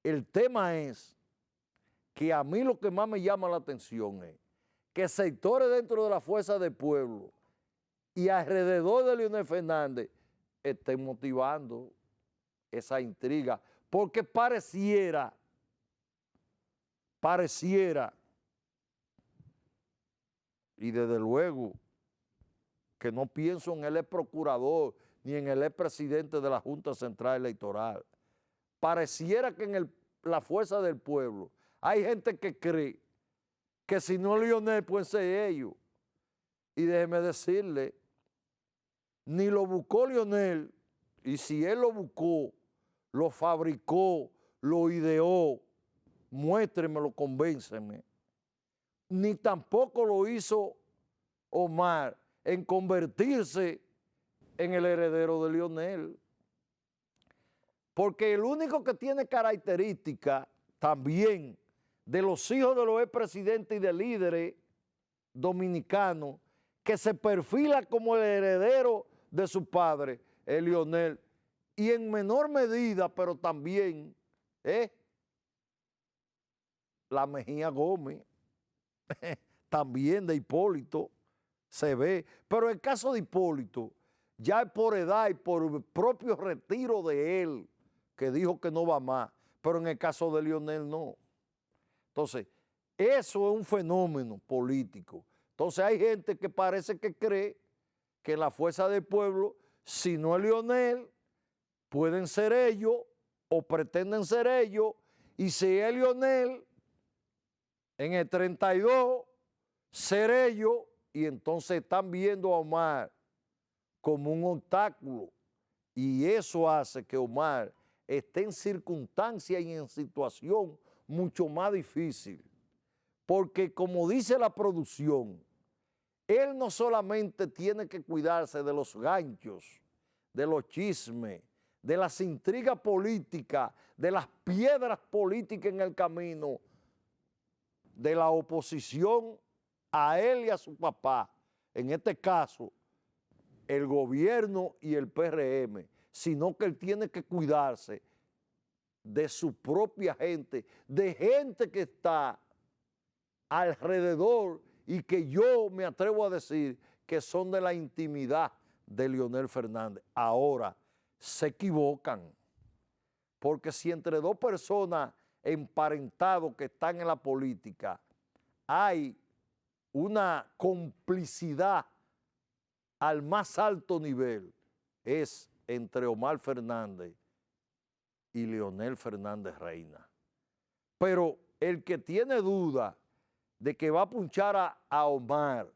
S2: El tema es que a mí lo que más me llama la atención es que sectores dentro de la fuerza del pueblo y alrededor de Leonel Fernández estén motivando esa intriga, porque pareciera, y desde luego que no pienso en el ex procurador ni en el ex presidente de la Junta Central Electoral, pareciera que en la fuerza del pueblo hay gente que cree que si no Leonel pueden ser ellos. Y déjeme decirle, ni lo buscó Leonel, y si él lo buscó, lo fabricó, lo ideó, muéstremelo, convénceme. Ni tampoco lo hizo Omar en convertirse en el heredero de Leonel. Porque el único que tiene característica también de los hijos de los expresidentes y de líderes dominicanos que se perfila como el heredero de su padre, el Leonel, y en menor medida, pero también, la Mejía Gómez, también de Hipólito, se ve. Pero el caso de Hipólito, ya por edad y por el propio retiro de él, que dijo que no va más, pero en el caso de Leonel no. Entonces, eso es un fenómeno político. Entonces hay gente que parece que cree que la fuerza del pueblo, si no es Leonel, pueden ser ellos o pretenden ser ellos, y si es Leonel, en el 32, ser ellos, y entonces están viendo a Omar como un obstáculo, y eso hace que Omar esté en circunstancias y en situación mucho más difícil, porque como dice la producción, él no solamente tiene que cuidarse de los ganchos, de los chismes, de las intrigas políticas, de las piedras políticas en el camino, de la oposición a él y a su papá, en este caso, el gobierno y el PRM, sino que él tiene que cuidarse de su propia gente, de gente que está alrededor y que yo me atrevo a decir que son de la intimidad de Leonel Fernández. Ahora, se equivocan, porque si entre dos personas emparentados que están en la política hay una complicidad al más alto nivel, es entre Omar Fernández y Leonel Fernández Reina. Pero el que tiene duda de que va a punchar a Omar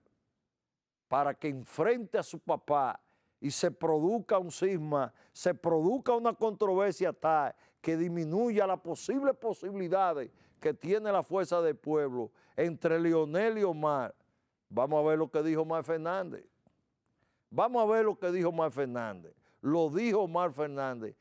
S2: para que enfrente a su papá y se produzca un cisma, se produzca una controversia tal que disminuya las posibles posibilidades que tiene la fuerza del pueblo entre Leonel y Omar. Vamos a ver lo que dijo Omar Fernández. Vamos a ver lo que dijo Omar Fernández. Lo dijo Omar Fernández.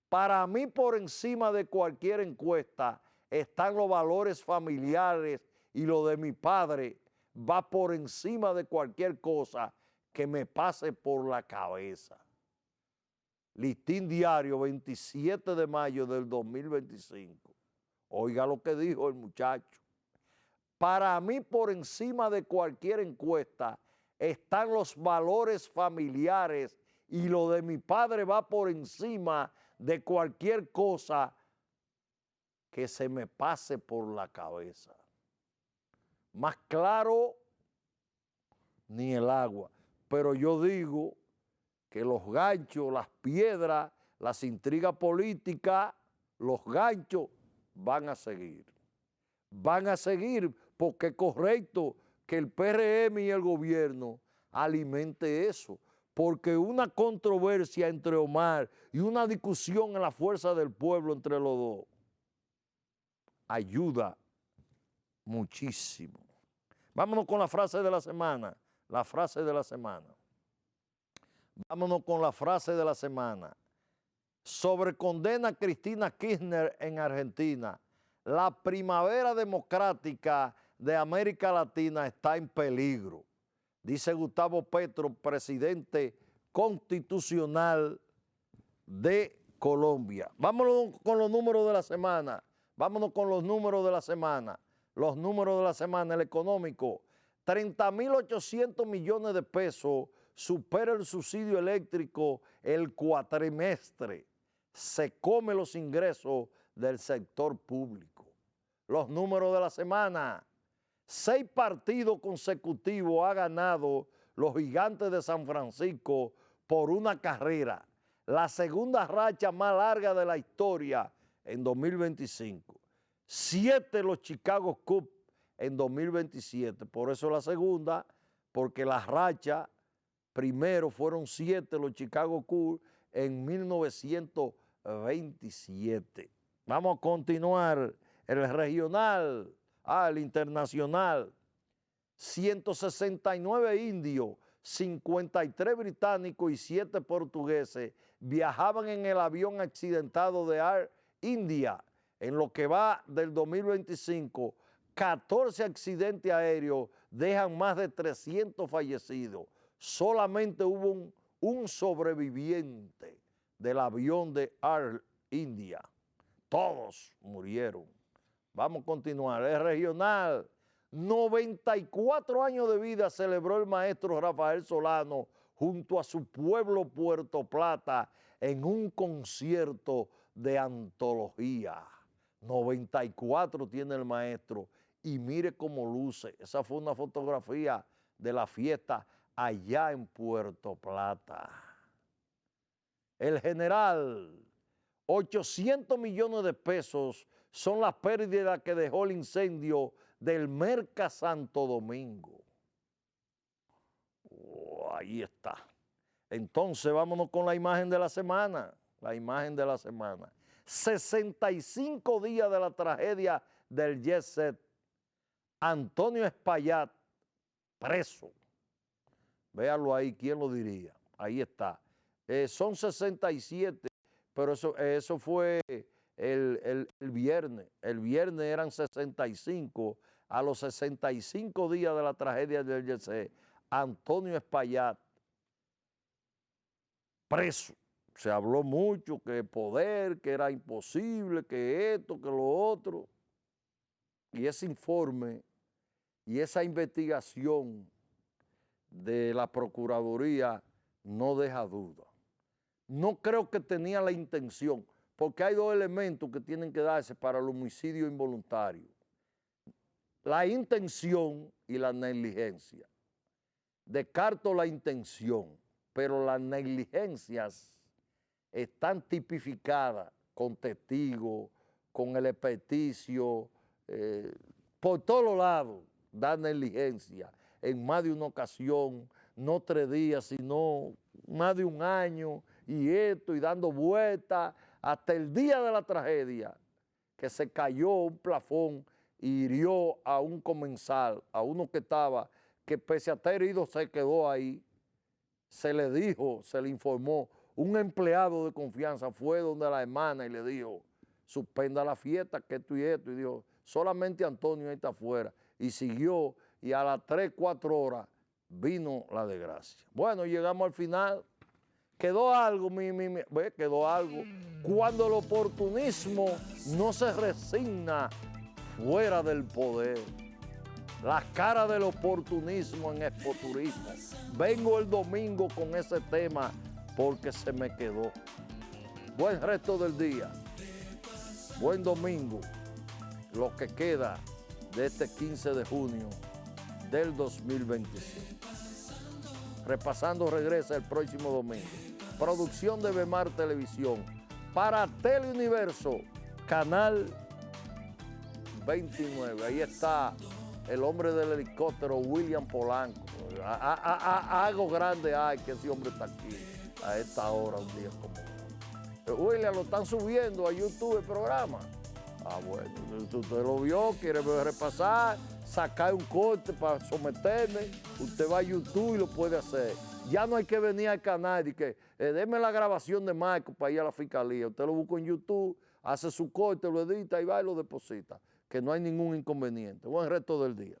S2: Para mí, por encima de cualquier encuesta, están los valores familiares y lo de mi padre va por encima de cualquier cosa que me pase por la cabeza. Listín Diario, 27 de mayo del 2025. Oiga lo que dijo el muchacho. Para mí, por encima de cualquier encuesta, están los valores familiares y lo de mi padre va por encima de cualquier cosa que se me pase por la cabeza. Más claro, ni el agua. Pero yo digo que los ganchos, las piedras, las intrigas políticas, los ganchos van a seguir. Van a seguir porque es correcto que el PRM y el gobierno alimente eso. Porque una controversia entre Omar y una discusión en la fuerza del pueblo entre los dos ayuda muchísimo. Vámonos con la frase de la semana. La frase de la semana. Vámonos con la frase de la semana. Sobrecondena Cristina Kirchner en Argentina. La primavera democrática de América Latina está en peligro, dice Gustavo Petro, presidente constitucional de Colombia. Vámonos con los números de la semana. Vámonos con los números de la semana. Los números de la semana, el económico. 30.800 millones de pesos supera el subsidio eléctrico el cuatrimestre. Se come los ingresos del sector público. Los números de la semana. 6 partidos consecutivos ha ganado los Gigantes de San Francisco por una carrera. La segunda racha más larga de la historia en 2025. 7 los Chicago Cubs en 2027. Por eso la segunda, porque la racha primero fueron 7 los Chicago Cubs en 1927. Vamos a continuar el regional, el internacional. 169 indios, 53 británicos y 7 portugueses viajaban en el avión accidentado de Air India En lo que va del 2025, 14 accidentes aéreos dejan más de 300 fallecidos. Solamente hubo un sobreviviente del avión de Air India. Todos murieron. Vamos a continuar. Es regional. 94 años de vida celebró el maestro Rafael Solano junto a su pueblo Puerto Plata en un concierto de antología. 94 tiene el maestro y mire cómo luce. Esa fue una fotografía de la fiesta allá en Puerto Plata. El general, 800 millones de pesos son las pérdidas que dejó el incendio del Merca Santo Domingo. Ahí está. Entonces vámonos con la imagen de la semana. La imagen de la semana. 65 días de la tragedia del Jet Set. Antonio Espaillat, preso. Véalo ahí, ¿quién lo diría? Ahí está. Son 67, pero eso fue el viernes. El viernes eran 65. A los 65 días de la tragedia del Jet Set, Antonio Espaillat, preso. Se habló mucho que poder, que era imposible, que esto, que lo otro. Y ese informe y esa investigación de la Procuraduría no deja duda. No creo que tenía la intención, porque hay dos elementos que tienen que darse para el homicidio involuntario: la intención y la negligencia. Descarto la intención, pero las negligencias están tipificadas con testigos, con el experticio, por todos lados da negligencia. En más de una ocasión, no 3 días, sino más de un año, y esto, y dando vueltas, hasta el día de la tragedia, que se cayó un plafón y hirió a un comensal, a uno que estaba, que pese a estar herido se quedó ahí. Se le dijo, se le informó, un empleado de confianza fue donde la hermana y le dijo, suspenda la fiesta, que esto, y dijo, solamente Antonio está afuera. Y siguió, y a las 3, 4 horas vino la desgracia. Bueno, llegamos al final. Quedó algo, quedó algo. Cuando el oportunismo no se resigna fuera del poder. La cara del oportunismo en Expoturismo. Vengo el domingo con ese tema porque se me quedó. Buen resto del día. Buen domingo. Lo que queda de este 15 de junio del 2025. Repasando regresa el próximo domingo. Producción de Bemar Televisión. Para Teleuniverso, canal 29. Ahí está el hombre del helicóptero, William Polanco. Algo grande hay que ese hombre está aquí a esta hora, un día como hoy. William, lo están subiendo a YouTube el programa. Ah, bueno, usted lo vio, quiere repasar, sacar un corte para someterme, usted va a YouTube y lo puede hacer. Ya no hay que venir al canal y que déme la grabación de Marco para ir a la fiscalía. Usted lo busca en YouTube, hace su corte, lo edita y va y lo deposita. Que no hay ningún inconveniente. Buen resto del día.